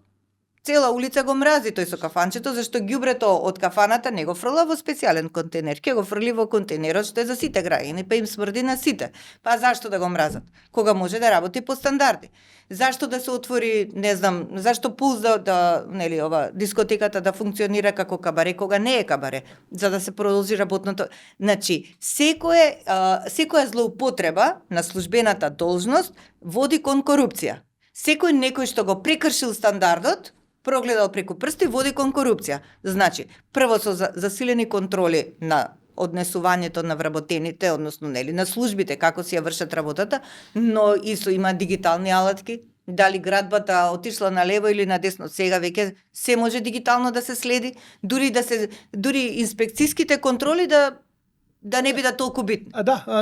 цела улица го мрази тој со кафанчето, зашто ѓубрето од кафаната не го фрла во специјален контейнер, ќе го фрли во контейнерот што е за сите граѓани, па им смрди на сите. Па зашто да го мразат? Кога може да работи по стандарди? Зашто да се отвори, не знам, зашто Пулс нели ова дискотеката да функционира како кабаре кога не е кабаре, за да се продолжи работното. Значи, секоја злоупотреба на службената должност води кон корупција. Секој некој што го прекршил стандардот, прогледал преку прсти, води кон корупција. Значи, прво со засилени контроли на однесувањето на вработените, односно нели на службите како си ја вршат работата, но има дигитални алатки. Дали градбата отишла на лево или на десно, сега веќе се може дигитално да се следи, дури инспекцијските контроли да не бидат толку битни.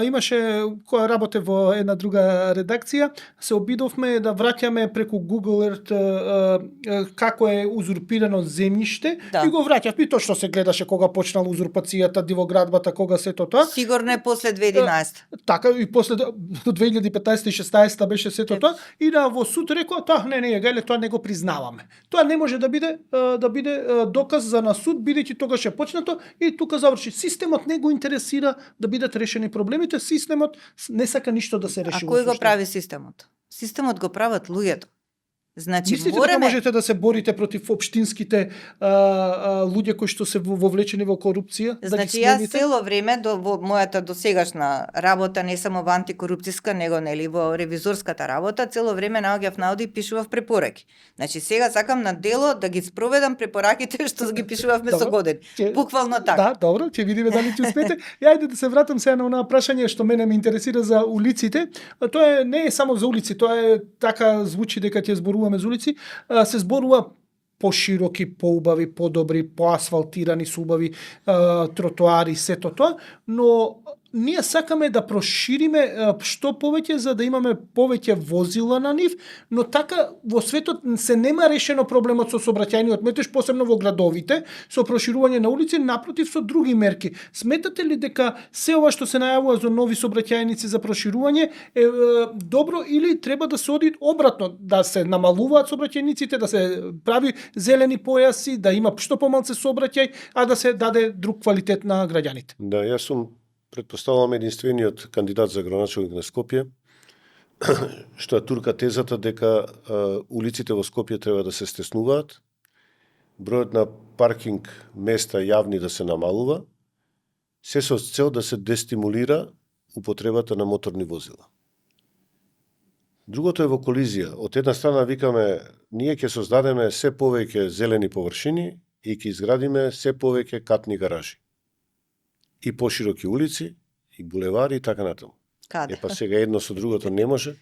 Имаше, која работе во една друга редакција, се обидовме да враќаме преку Google Earth како е узурпирано земјиште и го враќавме и тоа што се гледаше кога почнала узурпацијата, дивоградбата, кога сето тоа. Сигурно е после 2011. Така и после 2015 и 16 беше сето тоа и во суд рекоа тоа не го признаваме. Тоа не може да биде доказ за на суд, бидејќи тогаш е почнато и тука заврши. Системот не го интересира да бидат решени проблемите, системот не сака ништо да се реши. А кој го прави системот? Системот го прават луѓето. Значи, мислите дека можете да се борите против општинските луѓе кои што се вовлечени во корупција? Значи, јас цело време во мојата досегашна работа, не само во антикорупцијска, него нели во ревизорската работа, цело време наоѓав наоди и пишував препораки. Значи, сега сакам на дело да ги спроведам препораките што ги пишувавме со години. Буквално така. Да, добро, ќе видиме дали ќе успеете. Ајде да се вратам сега на онаа прашање што мене ме интересира за улиците. Тоа не е само за улици, тоа е така звучи дека ќе зборуваме за улици, се зборува пошироки, поубави, подобри, поасфалтирани, убави тротоари, сето тоа, но ние сакаме да прошириме што повеќе за да имаме повеќе возила на нив, но така во светот се нема решено проблемот со сообраќајниот метеж, посебно во градовите, со проширување на улици, напротив со други мерки. Сметате ли дека се ова што се најавува за нови сообраќајници за проширување е добро или треба да се оди обратно, да се намалуваат сообраќајниците, да се прави зелени појаси, да има што помалце сообраќај, а да се даде друг квалитет на граѓаните? Да, јас сум предпоставувам единствениот кандидат за градоначелник на Скопје, што ја турка тезата дека улиците во Скопје треба да се стеснуваат, бројот на паркинг места јавни да се намалува, се со цел да се дестимулира употребата на моторни возила. Другото е во колизија. Од една страна викаме, ние ќе создадеме се повеќе зелени површини и ќе изградиме се повеќе катни гаражи. И пошироки улици, и булевари и така натаму. Каде? Па сега едно со другото не може.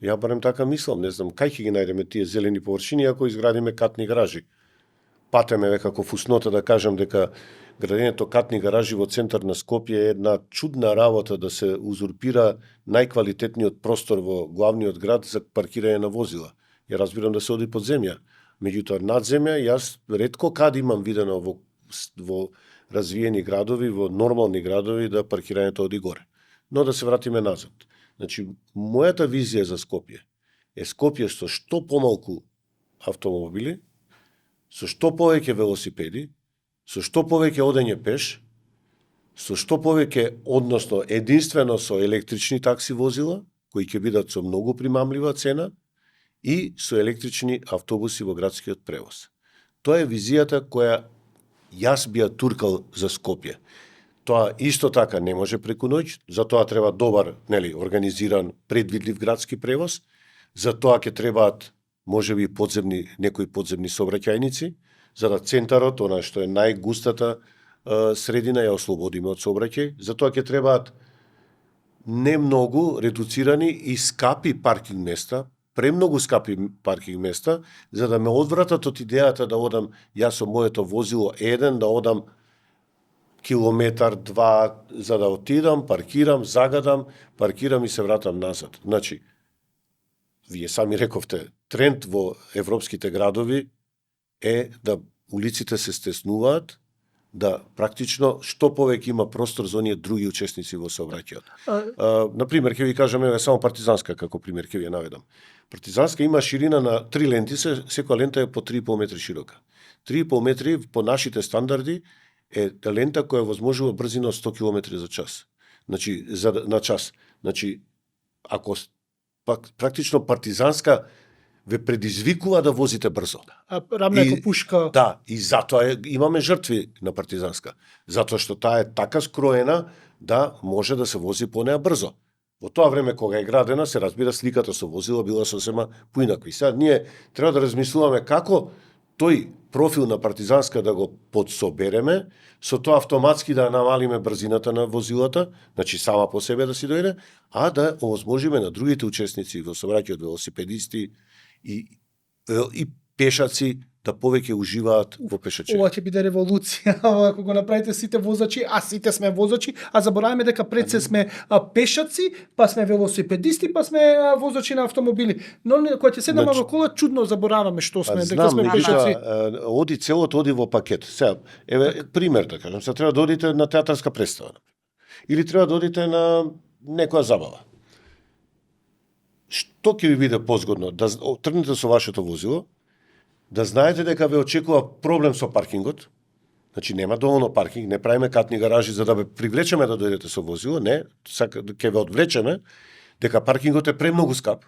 Ја барем така мислам, не знам кај ќе ги најдеме тие зелени површини ако изградиме катни гаражи. Патеме како фуснота да кажам дека градењето катни гаражи во центар на Скопје е една чудна работа да се узурпира најквалитетниот простор во главниот град за паркирање на возила. Ја разбирам да се оди под земја, меѓутоа над земја јас ретко каде имам видено во во развиени градови, во нормални градови да паркирањето оди горе. Но да се вратиме назад. Значи, мојата визија за Скопје е Скопје со што помалку автомобили, со што повеќе велосипеди, со што повеќе одење пеш, со што повеќе, односно единствено со електрични такси возила, кои ќе бидат со многу примамлива цена, и со електрични автобуси во градскиот превоз. Тоа е визијата која јас би ја туркал за Скопје. Тоа исто така не може преку ноќ, за тоа треба добар, организиран, предвидлив градски превоз, за тоа ќе требаат можеби некои подземни сообраќајници, за да центарот, она што е најгустата средина, ја ослободиме од сообраќај, за тоа ќе требаат не многу редуцирани и скапи паркинг места, премногу скапи паркинг места, за да ме одвратат од идејата да одам јас со моето возило еден, да одам километар, два, за да отидам, паркирам, загадам, паркирам и се вратам назад. Значи, вие сами рековте, тренд во европските градови е да улиците се стеснуваат, да практично што повеќе има простор за оние други учесници во сообраќајот. Например, ќе ви кажам, само Партизанска како пример ќе ви ја наведам. Партизанска има ширина на 3 ленти, секоја лента е по 3,5 метри широка. 3,5 метри по нашите стандарди е лента која возможува брзина од 100 км за час. Значи, на час. Значи, ако практично Партизанска ве предизвикува да возите брзо. Рамна како пушка. Да, и затоа имаме жртви на Партизанска. Затоа што таа е така скроена да може да се вози по неа брзо. Во тоа време кога е градена, се разбира, сликата со возила била сосема поинаква. И сега ние треба да размислуваме како тој профил на Партизанска да го подсобереме, со тоа автоматски да намалиме брзината на возилата, значи сама по себе да си дојде, а да овозможиме на другите учесници во сообраќајот, велосипедисти и пешаци да повеќе уживаат во пешачење. Ова ќе биде револуција, ако го направите сите возачи, а сите сме возачи, а забораваме дека пред се сме пешаци, па сме велосипедисти, па сме возачи на автомобили. Но кога ќе седнеме во кола, чудно забораваме што сме, дека сме пешаци. Оди целото оди во пакет. Сега, пример да кажам, треба да одите на театарска представа. Или треба да одите на некоја забава. Што ќе ви биде позгодно? Да тргнете со вашето возило, да знаете дека ве очекува проблем со паркингот, значи нема доволно паркинг, не правиме катни гаражи за да ве привлечеме да дојдете со возило, не, ќе ве одвлечеме, дека паркингот е премногу скап.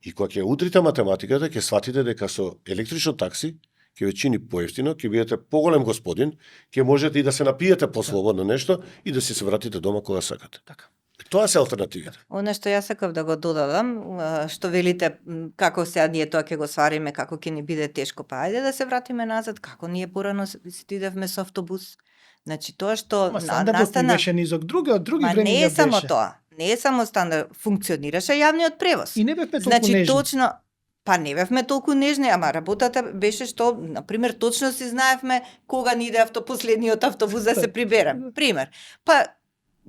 И кога ќе удрите математиката, ќе сватите дека со електрично такси ќе ве чини поевтино, ќе бидете поголем господин, ќе можете и да се напиете послободно нешто и да се вратите дома кога сакате. Така. Тоа се алтернативите. Оно што јас сакав да го додадам, што велите како сега ние тоа ќе го свариме, како ќе ни биде тешко, па ајде да се вратиме назад, како ние порано се идевме со автобус. Значи тоа што настана беше низок, други време не е само тоа. Не е само стандард, функционираше јавниот превоз. И не бевме толку значи, нежни. Точно, па не бевме толку нежни, ама работата беше што, например, точно си знаевме кога ни иде последниот автобус да се прибере. Пример. Па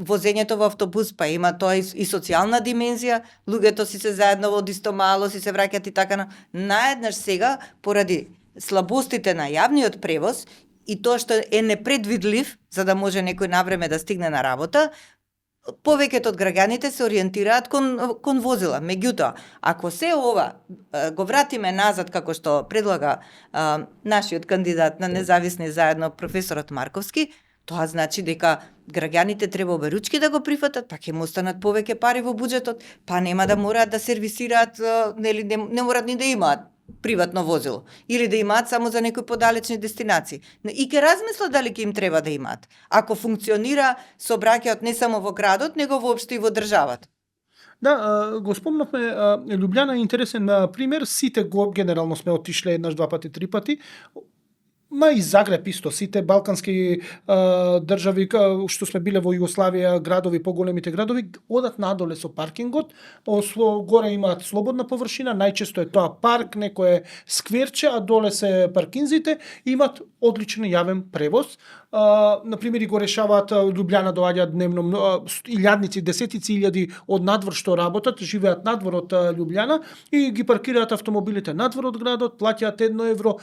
возењето во автобус, па има тоа и социјална димензија, луѓето си се заедно од исто мало, си се враќаат и така. Наеднаш сега, поради слабостите на јавниот превоз и тоа што е непредвидлив, за да може некој навреме да стигне на работа, повеќето од граѓаните се ориентираат кон возила. Меѓутоа, ако се ова го вратиме назад како што предлага нашиот кандидат на независни заедно професорот Марковски, тоа значи дека граѓаните треба оберучки да го прифатат, па ќе му останат повеќе пари во буџетот, па нема да мораат да сервисираат, нели не мораат ни да имаат приватно возило или да имаат само за некои подалечни дестинации. И ќе размислат дали ќе им треба да имаат. Ако функционира сообраќајот не само во градот, него воопшто и во државата. Да, го спомнавме, Лјубљана е интересен пример, сите го генерално сме отишле еднаш, два пати, три пати. Ма и Загреб исто, сите балкански држави што сме биле во Југославија, градови, поголемите градови, одат надоле со паркингот, горе имаат слободна површина, најчесто е тоа парк, некое скверче, а доле се паркинзите, имаат одличен јавен превоз. Например, и го решаваат, Лјубљана доаѓаат дневно илјадници, десетици илјади од надвор што работат, живеат надвор од Лјубљана и ги паркираат автомобилите надвор од градот, плаќаат 1 евро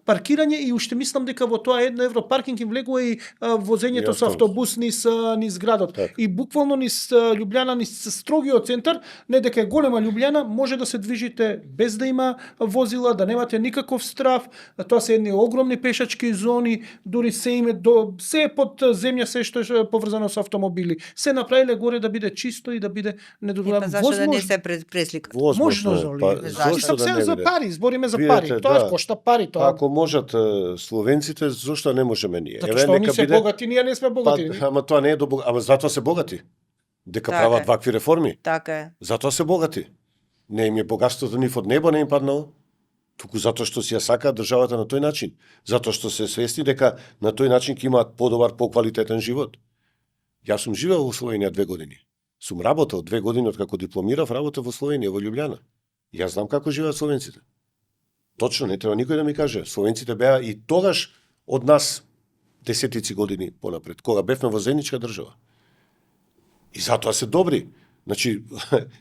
паркирање и уште мислам дека во тоа 1 евро паркинг им влегува и возењето И со автобус низ градот. Така. И буквално низ Љубљана, низ строгиот центар, не дека е голема Љубљана, може да се движите без да има возила, да немате никаков страф. Тоа се едни огромни пешачки зони, дури се име се е под земја, се што е поврзано со автомобили. Се направиле горе да биде чисто и да биде недодолемо. Зашто да не се преслика? Возможно Можно, е, Золи. зашто да не за биде? пари, збориме за Видете, пари. Тоа да. кошта пари, тоа. Ако можат словенците, зошто не можеме ние? Затоа што они се богати, ние не сме богати. Ама тоа не е ама затоа се богати. Дека Така прават е. вакви реформи. Така е. Затоа се богати. Не им е богатството нив од небо, не им паднало. Туку затоа што си ја сакаат државата на тој начин. Затоа што се свесни дека на тој начин ќе имаат подобар, поквалитетен живот. Јас сум живеел во Словенија 2 години. Сум работел 2 години откако дипломирав, работев во Словенија, во Љубљана. Јас знам како живеат словенците. Точно, не треба никој да ми каже. Словенците беа и тогаш од нас десетици години понапред, кога бевме во заедничка држава. И затоа се добри. Значи,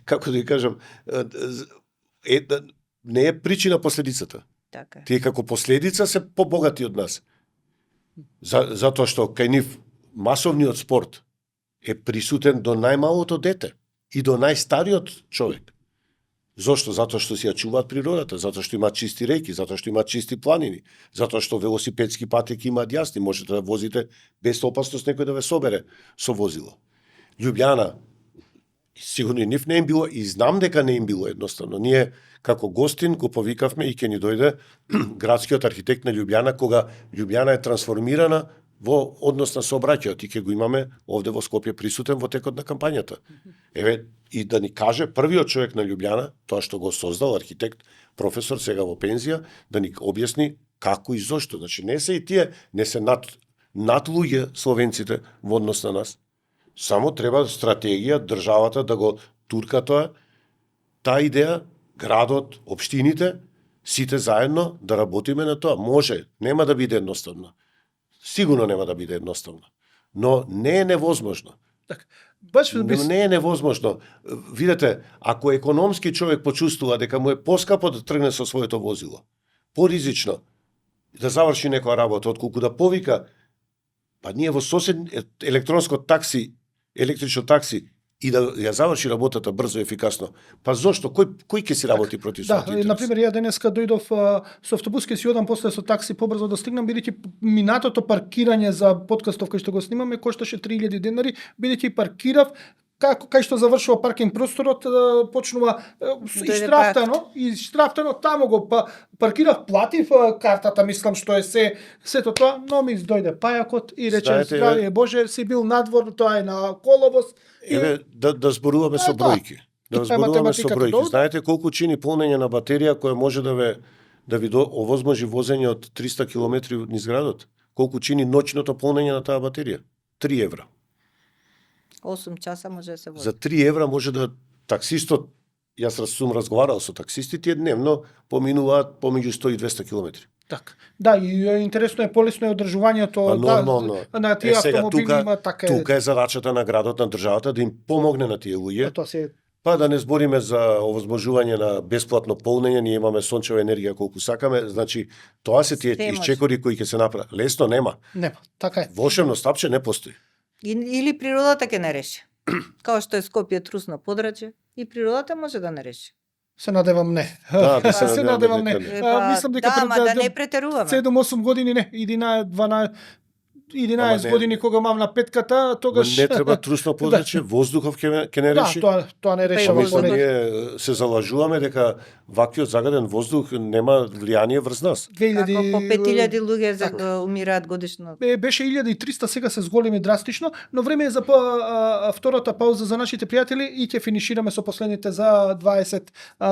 како да ја кажам, не е причина последицата. Така е. Тие како последица се побогати од нас. Затоа што кај нив масовниот спорт е присутен до најмалото дете и до најстариот човек. Зошто? Затоа што си ја чуваат природата, затоа што имаат чисти реки, затоа што имаат чисти планини, затоа што велосипедски патеки имаат јасни, можете да возите без опасност некој да ве собере со возило. Љубљана, сигурно и нив не им било, и знам дека не им било едноставно. Ние, како гостин, го повикавме и ќе ни дојде градскиот архитект на Љубљана, кога Љубљана е трансформирана во однос на сообраќајот и ќе го имаме овде во Скопје присутен во текот на кампањата. Еве, и да ни каже првиот човек на Љубљана, тоа што го создал, архитект, професор, сега во пензија, да ни објасни како и зошто. Значи, не се и тие, не се над луѓе словенците во однос на нас. Само треба стратегија, државата да го турка тоа, таа идеја, градот, општините, сите заедно да работиме на тоа. Може, нема да биде едноставно. Сигурно нема да биде едноставно. Но не е невозможно. Така. Баш Не е невозможно. Видете, ако економски човек почувствува дека му е поскапо да тргне со своето возило, поризично да заврши некоја работа, отколку да повика, па ние во сосед електронско такси, електрично такси, и да ја заврши работата брзо и ефикасно. Па зошто? Кој ќе си работи против Да, својот интерес? например, ја денеска дојдов со автобус, ќе си одам после со такси побрзо да стигнам, бидејќи минатото паркирање за подкастов кај што го снимаме кошташе 3000 денари, бидејќи паркирав кај што завршува паркинг просторот, почнува иштрафтано, таму го паркирав, платив картата, мислам што е сето тоа, но ми дојде пајакот и рече, Знаете, здравје Боже, си бил надвор, тоа е на коловоз. Еве, да зборуваме со тоа. бројки. Да Тоа е зборуваме со математиката, бројки. добро. Знаете колку чини полнење на батерија која може да ви овозможи возење од 300 км низ градот? Колку чини ноќното полнење на таа батерија? 3 евра. 8 часа може да се вози. За 3 евра може да таксистот, јас сум разговарал со таксисти, тие дневно поминуваат помеѓу 100 и 200 км. Така. Да, и интересно е полесно е одржувањето Па нормално. на тие сега, автомобили има така. тука е задачата на градот, на државата да им помогне на тие луѓе. Тоа се Па да не збориме за овозможување на бесплатно полнење, ние имаме сончева енергија колку сакаме, значи тоа се тие Се може. исчекори кои ќе се направат. Лесно нема. нема. Така е. Волшебно стапче не постои. Или природата ќе не реши. Као што е Скопје трусно подрачје, и природата може да не реши. Се надевам не. Да, се надевам не. дека не. Мислам дека да, ма да не претеруваме. 7-8 години не, 11 Ама не. години кога мавна петката, Ма тогаш не треба трусно подрачје, воздухов ќе не Да, реши. тоа не Па и решава. Мислам, воздух. ние се залажуваме дека ваквиот загаден воздух нема влијание врз нас. Како по 5000 луѓе Така. умираат годишно. Беше 1300, сега се зголеми драстично, но време е за втората пауза за нашите пријатели и ќе финишираме со последните за 20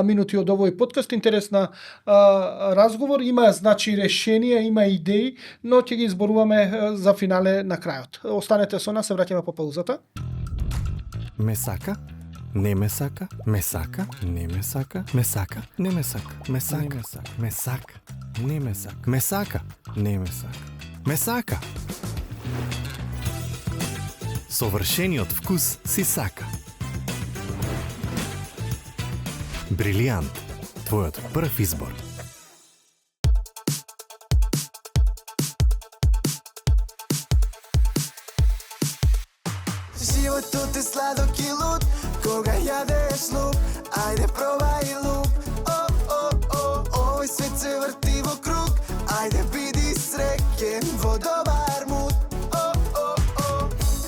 минути од овој подкаст. Интересна разговор, има значи решенија, има идеи, но ќе ги изборуваме за финале на крајот. Останете со нас, се враќаме по паузата. Ме сака, не ме сака, ме сака, не ме сака, ме сака, не ме сака, ме сака, ме сака, не ме сака, ме сака, не ме сака, ме сака. Совршениот вкус си сака. Брилијант, твојот прв избор. Животот е сладок и луд, кога јадеш луп, ајде пробај луп. Овој свет се врти во круг, ајде биди среќен во добар муд.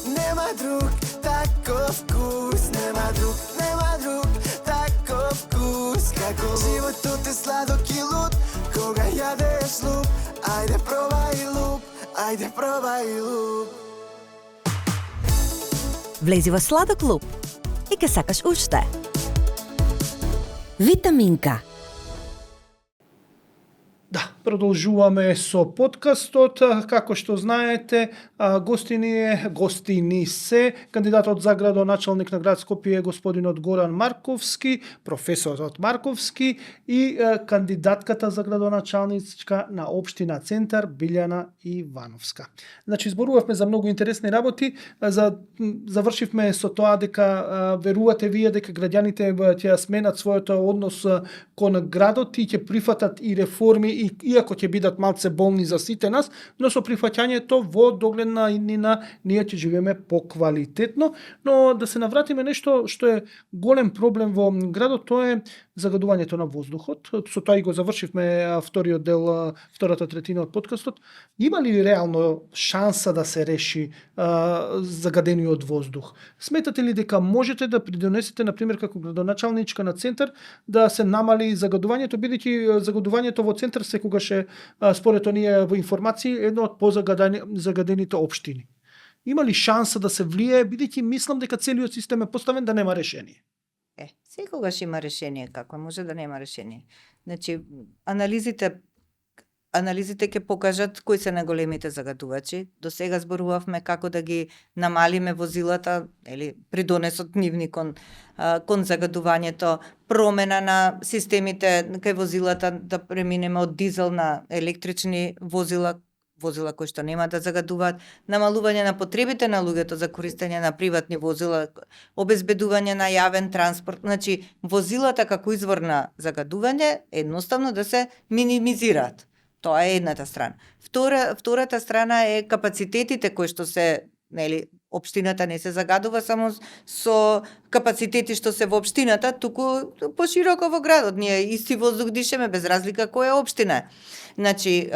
Нема друг таков вкус, нема друг таков вкус како животот е сладок и луд, кога јадеш луп, ајде пробај луп, ајде пробај луп. Влези во Сладок клуб и ке сакаш уште. Витаминка. Да, продолжуваме со подкастот. Како што знаете, гостини се кандидатот за градоначалник на град Скопје господинот Горан Марковски, професорот Марковски и кандидатката за градоначалничка на општина Центар Билјана Ивановска. Значи зборувавме за многу интересни работи, завршивме со тоа дека верувате вие дека граѓаните ќе сменат својот однос кон градот и ќе прифатат и реформи, иако ќе бидат малце болни за сите нас, но со прифаќањето во догледна иднина ние ќе живееме поквалитетно. Но да се навратиме нешто што е голем проблем во градот, тоа е загадувањето на воздухот. Со тоа и го завршивме вториот дел, втората третина од подкастот. Има ли реално шанса да се реши загадениот воздух? Сметате ли дека можете да придонесете, например, како градоначалничка на Центар, да се намали загадувањето, бидејќи загадувањето во Центар секогаш е, според оние во информации, едно од позагадените општини? Има ли шанса да се влие, бидејќи мислам дека целиот систем е поставен да нема решение? Секогаш има решение, како може да нема решение. Значи, анализите ќе покажат кои се најголемите загадувачи. До сега зборувавме како да ги намалиме возилата, или придонесот нивни кон загадувањето, промена на системите кај возилата, да преминеме од дизел на електрични возила кои што нема да загадуваат, намалување на потребите на луѓето за користење на приватни возила, обезбедување на јавен транспорт. Значи, возилата како извор на загадување едноставно да се минимизираат. Тоа е едната страна. Втората страна е капацитетите кои што се, општината не се загадува само со капацитети што се во општината, туку пошироко во градот. Ние исти воздух дишеме без разлика која општина е. Значи,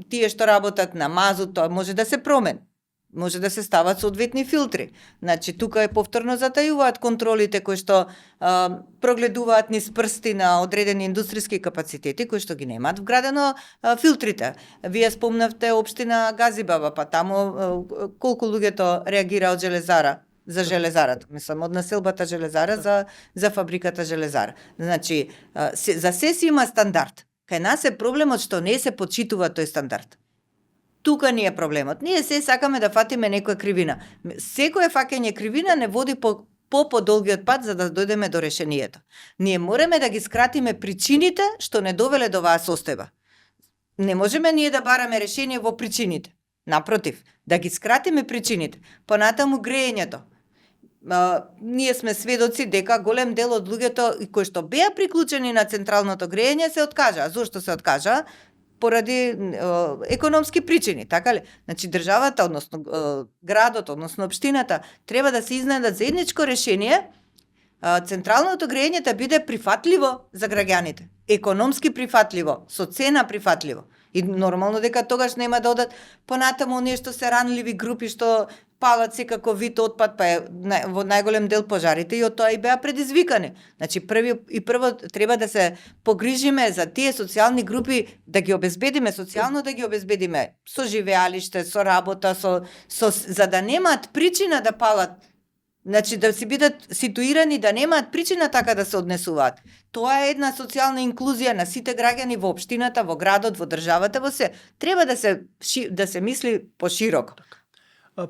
тие што работат на мазут, тоа може да се промени. Може да се стават соодветни филтри. Значи, тука е повторно затајуваат контролите кои што прогледуваат низ прсти на одредени индустријски капацитети кои што ги немаат вградено филтрите. Вие спомнавте општина Газибаба, па таму колку луѓето реагира од Железара за Железарата, мислам од населбата Железара за фабриката Железара. Значи, за се си има стандард. Кај нас е проблемот што не се почитува тој стандард. Тука ни е проблемот. Ние се сакаме да фатиме некоја кривина. Секое фаќање кривина не води по подолгиот пат за да дојдеме до решението. Ние мораме да ги скратиме причините што не довеле до оваа состојба. Не можеме ние да бараме решение во причините. Напротив, да ги скратиме причините. Понатаму греењето. Ние сме сведоци дека голем дел од луѓето кои што беа приклучени на централното греење се откажаа. Зошто се откажаа? Поради економски причини, така ли? Значи државата, односно градот, односно општината треба да се изнайдат заедничко решение, централното греење да биде прифатливо за граѓаните, економски прифатливо, со цена прифатливо. И нормално дека тогаш нема да одат понатаму оние што се ранливи групи што палат секако вид отпад, па во најголем дел пожарите и од тоа и беа предизвикани. Значи прво треба да се погрижиме за тие социјални групи, да ги обезбедиме социјално, да ги обезбедиме со живеалиште, со работа, за да немаат причина да палат. Значи да си бидат ситуирани, да немаат причина така да се однесуваат. Тоа е една социјална инклузија на сите граѓани во општината, во градот, во државата, во се. Треба да се мисли пошироко.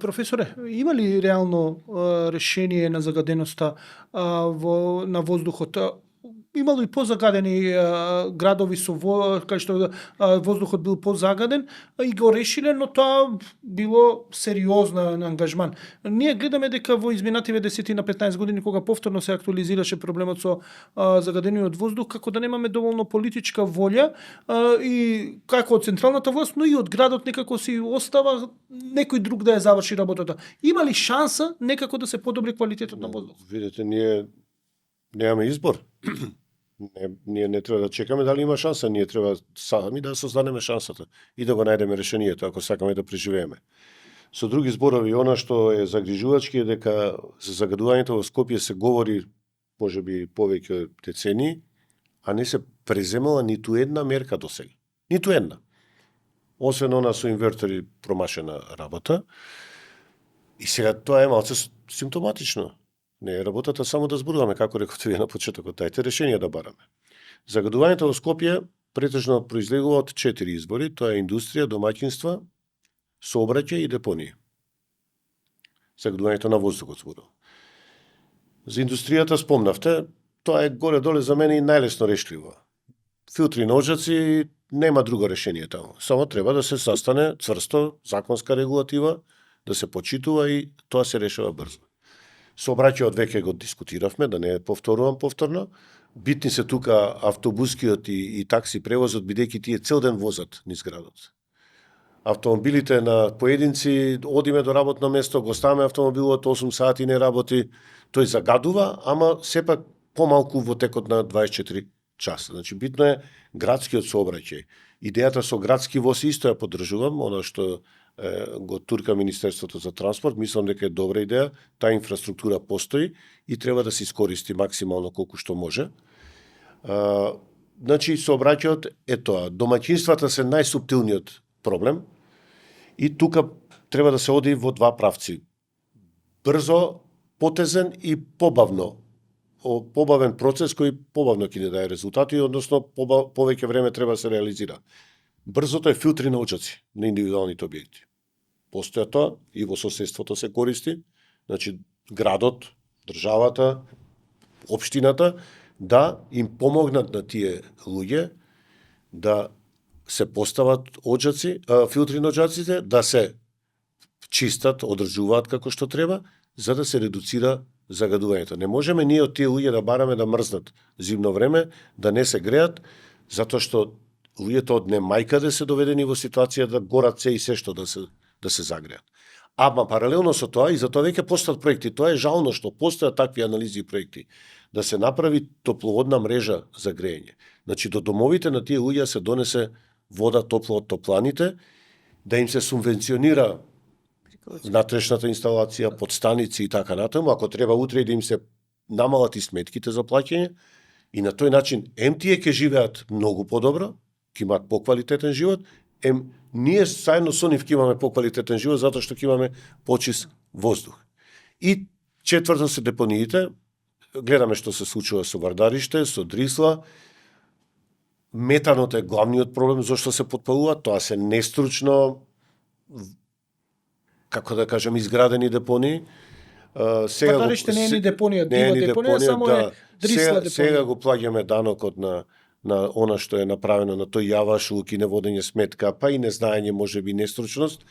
Професоре, има ли реално решение на загаденоста на воздухот? имало и позагадени градови со кај што воздухот бил позагаден и го решиле, но тоа било сериозен ангажман. Ние гледаме дека во изминативе 10 на 15 години кога повторно се актуализираше проблемот со загадениот воздух, како да немаме доволно политичка волја и како од централната власт, но и од градот некако си остава некој друг да ја заврши работата. Има ли шанса некако да се подобри квалитетот на воздух? Видете, ние немаме избор. Ние не треба да чекаме дали има шанса, ние треба сами да создадеме шансата и да го најдеме решението ако сакаме да преживееме. Со други зборови, она што е загрижувачки е дека за загадувањето во Скопје се говори можеби повеќе децении, а не се преземала ниту една мерка досега. Ниту една. Освен она со инвертери промашена работа. И сега тоа е малце симптоматично. Не е работата само да зборуваме, како рековте вие на почетокот, тајте решение да бараме. Загадувањето во Скопје претежно произлегува од 4 избори, тоа е индустрија, домаќинства, сообраќај и депонии. Загадувањето на воздухот зборува. За индустријата спомнавте, тоа е горе-доле за мене и најлесно решливо. Филтри на оджаци, нема друго решение таму. Само треба да се састане цврсто законска регулатива, да се почитува и тоа се решава брзо. Сообраќајот веќе го дискутиравме, да не повторувам повторно. Битни се тука автобускиот и такси превозот, бидејќи тие цел ден возат низ градот. Автомобилите на поединци, одиме до работно место, го ставаме автомобилот 8 сати не работи, тој загадува, ама сепак помалку во текот на 24 часа. Значи битно е градскиот сообраќај. Идејата со градски воз исто ја поддржувам, она што го турка Министерството за транспорт, мислам дека е добра идеја, таа инфраструктура постои и треба да се искористи максимално колку што може. Значи сообраќајот е тоа. Домаќинствата се најсуптилниот проблем и тука треба да се оди во два правци. Брзо, потезен и побавен процес кој побавно ќе ни даде резултати, односно повеќе време треба да се реализира. Брзото е филтри на оджаци на индивидуалните објекти. Постоја тоа и во соседството се користи, значи градот, државата, општината да им помогнат на тие луѓе да се постават оджаци, филтри на оджаците, да се чистат, одржуваат како што треба, за да се редуцира загадувањето. Не можеме ние од тие луѓе да бараме да мрзнат зимно време, да не се греат, затоа што луѓето од немајкаде се доведени во ситуација да горат се и се што да се загреат. Ама паралелно со тоа и за тоа веќе постојат проекти. Тоа е жално што постојат такви анализи и проекти да се направи топловодна мрежа за грејење. Значи до домовите на тие луѓе се донесе вода топла од топланите, да им се субвенционира натрешната инсталација, подстаници и така натаму, ако треба утре да им се намалат и сметките за плаќање, и на тој начин тие ќе живеат многу подобро, ќе имаат поквалитетен живот, ние заедно со нив ќе имаме поквалитетен живот затоа што ќе имаме почист воздух. И четврто се депониите. Гледаме што се случува со Вардариште, со Дрисла. Метанот е главниот проблем зашто се потпалува, тоа се нестручно, како да кажем, изградени депонии. Вардариште не е ни депонија, дива депонија, само е Дрисла депонија. Сега го плаќаме данокот на она што е направено на тој јаваш, и неводење сметка, па и незнаење, можеби нестручност.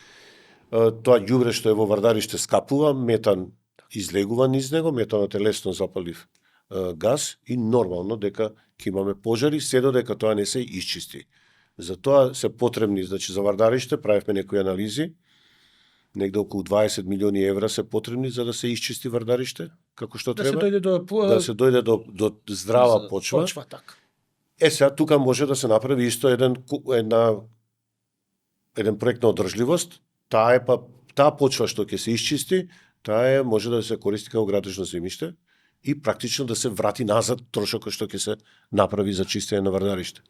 Тоа ѓубре што е во Вардариште скапува, метан излегува низ него, метанот е лесно запалив газ и нормално дека ќе имаме пожари, се додека тоа не се исчисти. Затоа се потребни, значи за Вардариште правевме некои анализи, негде околу 20 милиони евра се потребни за да се исчисти Вардариште, како што треба. Да се дојде до здрава почва. Така. Сега тука може да се направи исто еден проект на одржливост. Таа почва што ќе се исчисти, таа може да се користи како градежно земјиште и практично да се врати назад трошокот што ќе се направи за чистење на Вардариште.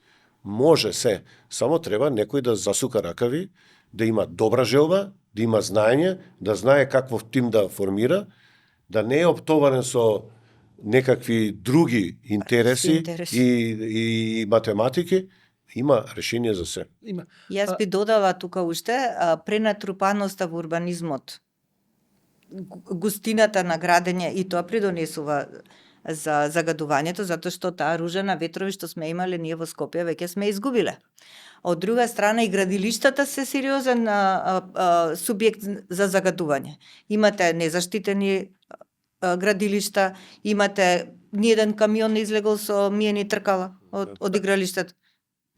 Може се, само треба некој да засука ракави, да има добра желба, да има знаење, да знае каков тим да формира, да не е оптоварен со некакви други интереси и математики, има решение за се. Јас би додала тука уште пренатрупаноста во урбанизмот. Густината на градење и тоа придонесува за загадувањето, затоа што таа ружа на ветрови што сме имале ние во Скопје веќе сме изгубиле. Од друга страна и градилиштата се сериозен субјект за загадување. Имате незаштитени градилишта, имате ниеден камион не излегол со миени тркала од игралиштето.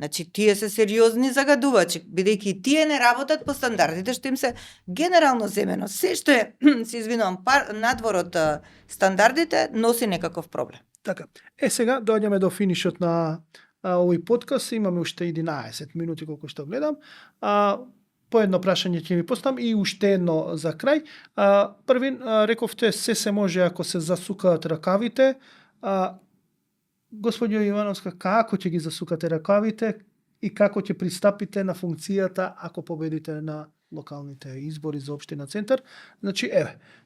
Значи, тие се сериозни загадувачи, бидејќи и тие не работат по стандардите што им се генерално земено. Се што е, се извинувам, надвор од стандардите, носи некаков проблем. Така. Сега доаѓаме до финишот на овој подкаст. Имаме уште 11 минути колку што гледам. По едно прашање ќе ви поставам и уште едно за крај. Првин, рековте се може ако се засукаат ракавите. Господјо Ивановска, како ќе ги засукате ракавите и како ќе пристапите на функцијата ако победите на локалните избори за општина Центар? Значи,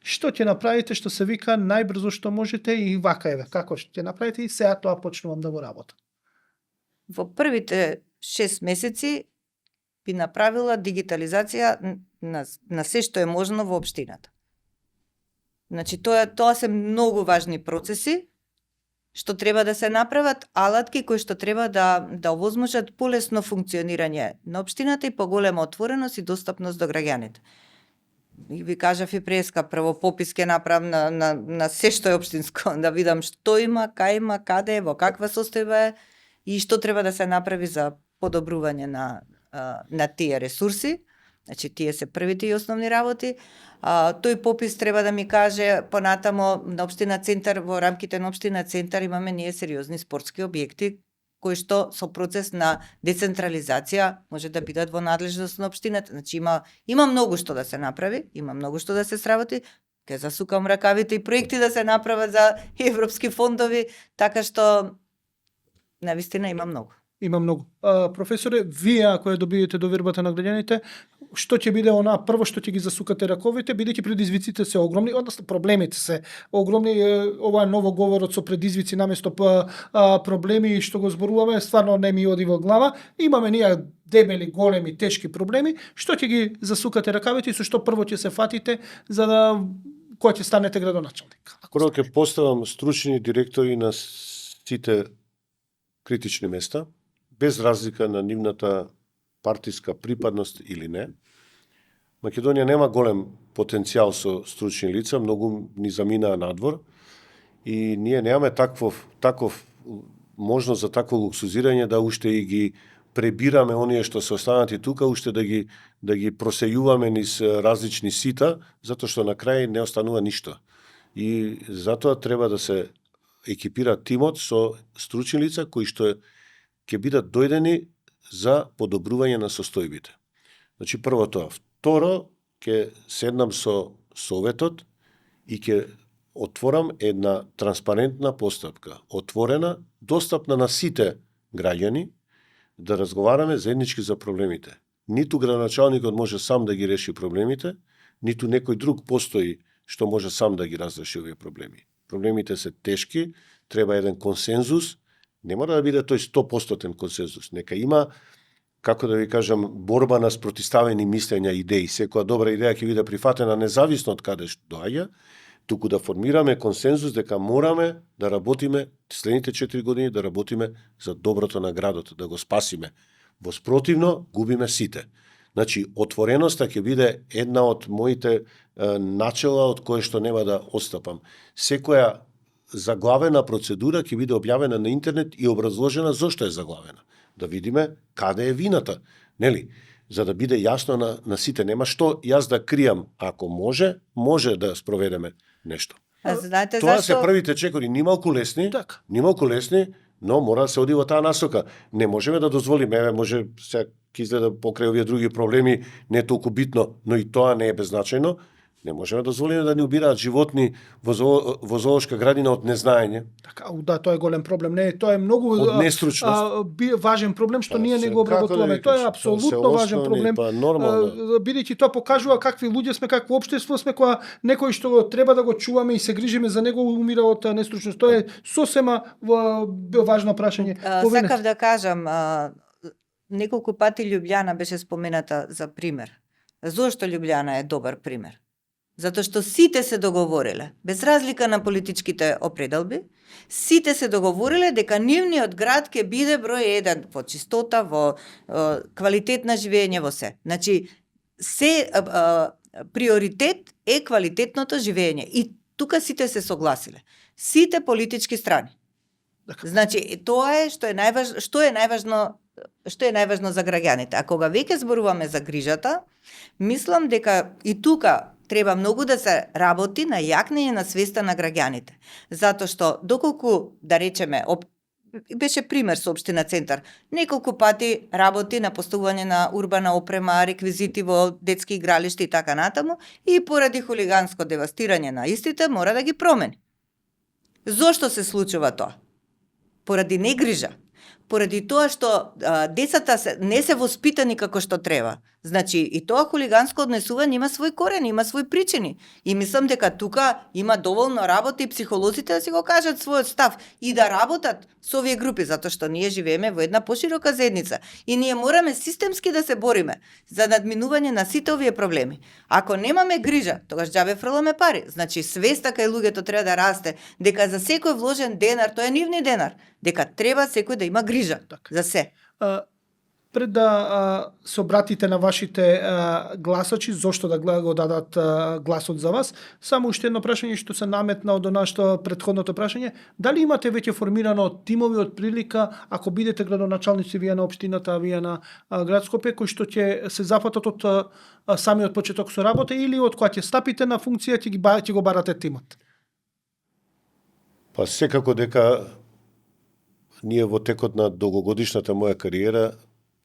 што ќе направите, што се вика најбрзо што можете и вака како ќе направите и сега тоа почнувам да го работам. Во првите 6 месеци би направила дигитализација на се што е можно во општината. Значи, тоа се многу важни процеси, што треба да се направат, алатки кои што треба да овозможат полесно функционирање на општината и поголема отвореност и достапност до граѓаните. И ви кажав и преска, прво попис ќе направам на се што е општинско, да видам што има, кај има, каде е, во каква состојба е и што треба да се направи за подобрување на тие ресурси. Значи, тие се првите и основни работи. Тој попис треба да ми каже понатамо на општина Центар, во рамките на општина Центар имаме ние сериозни спортски објекти кои што со процес на децентрализација може да бидат во надлежност на општината. Значи има многу што да се направи, има многу што да се сработи. Ке засукам ракавите и проекти да се направат за европски фондови, така што навистина има многу. Има многу. Професоре, вие ако ја добиете довербата на граѓаните, што ќе биде прво што ќе ги засукате раковите, бидејќи предизвиците се огромни, односно проблемите се огромни, ова ново говорот со предизвици наместо проблеми што го зборуваме, стварно не ми оди во глава. Имаме ние дебели, големи, тешки проблеми, што ќе ги засукате ракавите и со што прво ќе се фатите за да кој ќе станете градоначалник? Прво ќе поставам стручни директори на сите критични места, без разлика на нивната партиска припадност или не. Македонија нема голем потенцијал со стручни лица, многу ни заминаа надвор и ние немаме таков можност за такво луксузирање да уште и ги пребираме оние што се останати тука, уште да ги просејуваме низ различни сита, затоа што на крај не останува ништо. И затоа треба да се екипира тимот со стручни лица кои што ќе бидат дојдени за подобрување на состојбите. Значи, прво тоа. Второ, ќе седнам со советот и ќе отворам една транспарентна постапка, отворена, достапна на сите граѓани, да разговараме заеднички за проблемите. Ниту градоначалникот може сам да ги реши проблемите, ниту некој друг постои што може сам да ги разреши овие проблеми. Проблемите се тешки, треба еден консензус, не мора да биде тој 100% консензус. Нека има, како да ви кажам, борба на спротиставени мислења, идеи. Секоја добра идеја ќе биде прифатена независно од каде што доаѓа, туку да формираме консензус дека мораме да работиме следните 4 години, да работиме за доброто на градот, да го спасиме. Во спротивно, губиме сите. Значи, отвореноста ќе биде една од моите начела од кое што нема да отстапам. Секоја заглавена процедура ќе биде објавена на интернет и образложена зошто е заглавена. Да видиме каде е вината, нели? За да биде јасно на сите. Нема што јас да кријам. Ако може да спроведеме нешто. Знаете Тоа зашто? се првите чекори, нималку лесни, Така. но мора да се оди во таа насока. Не можеме да дозволиме, може се ќе изгледа покрај овие други проблеми, не е толку битно, но и тоа не е беззначајно. Не можеме да дозволиме да ни убираат животни во зоолошка градина од незнаење. Така, да, тоа е голем проблем. Не, тоа е многу Од нестручност. важен проблем што ние не се, го како да обработуваме. ви Тоа е кажам, апсолутно важен селосно проблем. па нормално. Бидејќи тоа покажува какви луѓе сме, какво општество сме, кога некој што го треба да го чуваме и се грижиме за него умира од нестручност. Тоа е сосема важно прашање. Сакав да кажам, неколку пати Љубљана беше спомената за пример. Зошто Љубљана е добар пример? Затоа што сите се договориле, без разлика на политичките определби, сите се договориле дека нивниот град ќе биде број 1 во чистота, во квалитет на живење, во се. Значи, приоритет е квалитетното живење. И тука сите се согласиле. Сите политички страни. Значи, тоа е што е најважно за граѓаните. А кога веќе зборуваме за грижата, мислам дека и тука треба многу да се работи на јакнење на свеста на граѓаните. Затоа што, доколку, да речеме, беше пример со општина Центар, неколку пати работи на поставување на урбана опрема, реквизити во детски игралишта и така натаму, и поради хулиганско девастирање на истите мора да ги промени. Зошто се случува тоа? Поради негрижа. Поради тоа што децата не се воспитани како што треба. Значи, и тоа хулиганско однесување има свој корен, има свој причини. И мислам дека тука има доволно работа и психолозите да си го кажат својот став и да работат со овие групи, затоа што ние живееме во една поширока заедница и ние мораме системски да се бориме за надминување на сите овие проблеми. Ако немаме грижа, тогаш џабе фрламе пари. Значи, свеста кај луѓето треба да расте, дека за секој вложен денар, тоа е нивни денар, дека треба секој да има грижа за се. Пред да се обратите на вашите гласачи, зошто да го дадат гласот за вас, само уште едно прашање што се наметна од нашето претходното прашање, дали имате веќе формирано тимови од прилика, ако бидете градоначалници вие на општината, вие на град Скопје, кои што ќе се зафатат од самиот почеток со работа, или од кога ќе стапите на функција ќе го барате тимот? Па секако дека ние во текот на долгогодишната моја кариера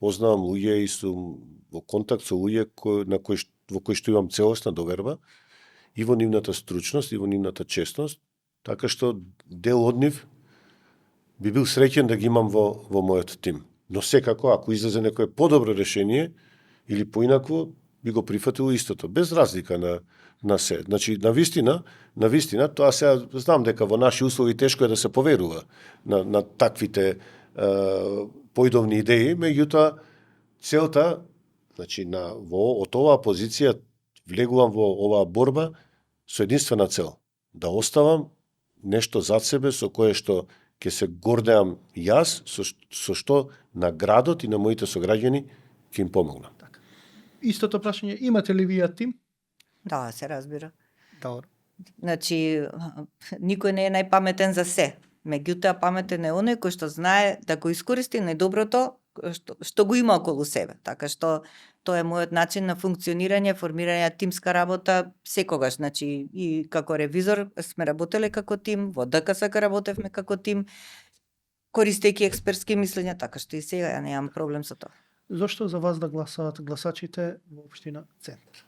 познавам луѓе и сум во контакт со луѓе во кои што имам целосна доверба и во нивната стручност и во нивната честност, така што дел од нив би бил среќен да ги имам во мојот тим. Но секако, ако излезе некое подобро решение или поинакво, би го прифатил истото, без разлика на се. Значи, на вистина, тоа сега знам дека во наши услови тешко е да се поверува на таквите поидовни идеи, меѓутоа целта, значи од оваа позиција влегувам во оваа борба со единствена цел, да оставам нешто зад себе со кое што ќе се гордеам јас, со што на градот и на моите сограѓани ќе им помогнам. Истото прашање, имате ли вие тим? Да, се разбира. Добро. Значи, никој не е најпаметен за се. Меѓутоа, паметен е оној кој што знае да го искористи најдоброто што го има околу себе. Така што тоа е мојот начин на функционирање, формирање тимска работа секогаш. Значи, и како ревизор сме работеле како тим, во ДКСК работевме како тим, користејќи експертски мислења, така што и сега ја немам проблем со тоа. Зошто за вас да гласаат гласачите во општина Центар?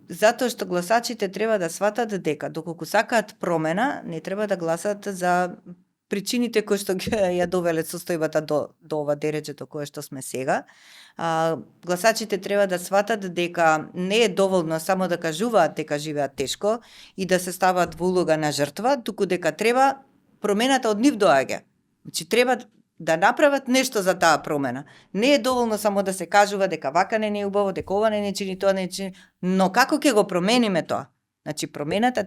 Затоа што гласачите треба да сватат дека доколку сакаат промена, не треба да гласат за причините кои што ја довеле состојбата до ова дереже до кое што сме сега. Гласачите треба да сватат дека не е доволно само да кажуваат дека живеат тешко и да се стават во улога на жртва, туку дека треба промената од нив доаѓа. Значи треба да направат нешто за таа промена. Не е доволно само да се кажува дека вака не е убаво, дека ова не чини, тоа не чини, но како ќе го промениме тоа? Значи промената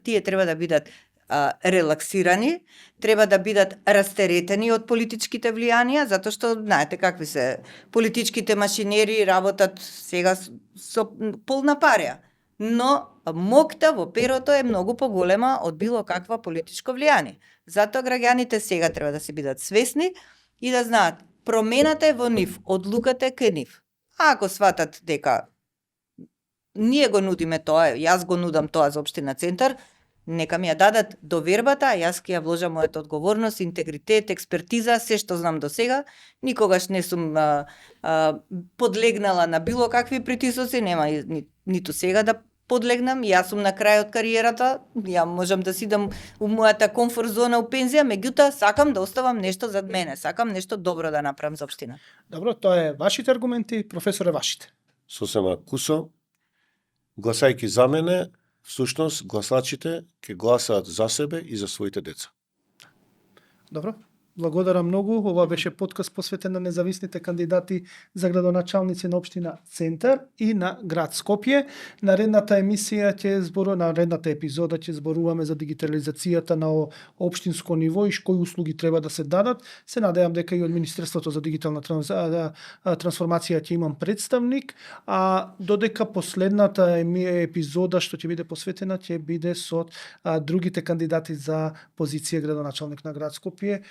тие треба да бидат релаксирани, треба да бидат растеретени од политичките влијанија, затоа што знаете какви се политичките машинери работат сега со полна парија. Но мокта во перото е многу поголема од било каква политичко влијание. Затоа граѓаните сега треба да се бидат свесни и да знаат промената е во нив, одлуката е кај нив. А ако сватат дека ние го нудиме тоа, јас го нудам тоа за општина Центар, нека ми ја дадат довербата, а јас ќе ја вложам мојата одговорност, интегритет, експертиза, се што знам до сега. Никогаш не сум подлегнала на било какви притисоци, нема ниту сега да подлегнам. Јас сум на крај од кариерата, ја можам да сидам у мојата комфорт зона у пензија, меѓутоа сакам да оставам нешто зад мене, сакам нешто добро да направам за општина. Добро, тоа е вашите аргументи, професоре, вашите. Сосема кусо, гласајќи за мене, всушност гласачите ќе гласаат за себе и за своите деца. Добро. Благодарам многу. Ова беше подкаст посветен на независните кандидати за градоначалници на општина Центар и на град Скопје. Наредната емисија наредната епизода ќе зборуваме за дигитализацијата на општинско ниво и кои услуги треба да се дадат. Се надевам дека и од Министерството за дигитална трансформација ќе имам представник, а додека последната епизода што ќе биде посветена ќе биде со другите кандидати за позиција градоначалник на град Скопје.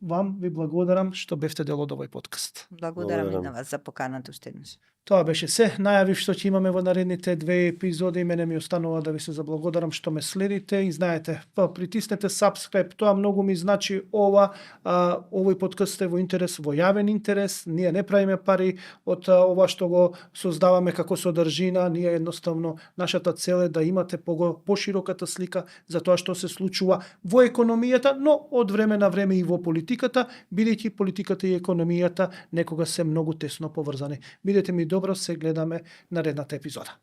Вам ви благодарам што бевте дел од овој подкаст. Благодарам и на вас за поканата уште еднаш. Тоа беше се. Најавив што ќе имаме во наредните 2 епизоди. Мене ми останува да ви се заблагодарам што ме следите и знаете, притиснете subscribe, тоа многу ми значи. Овој подкаст е во интерес, во јавен интерес. Ние не правиме пари од ова што го создаваме како содржина. Ние едноставно нашата цел е да имате пошироката слика за тоа што се случува во економијата, но од време на време и во политиката, бидејќи политиката и економијата некогаш се многу тесно поврзани. Бидете ми добро, се гледаме наредната епизода.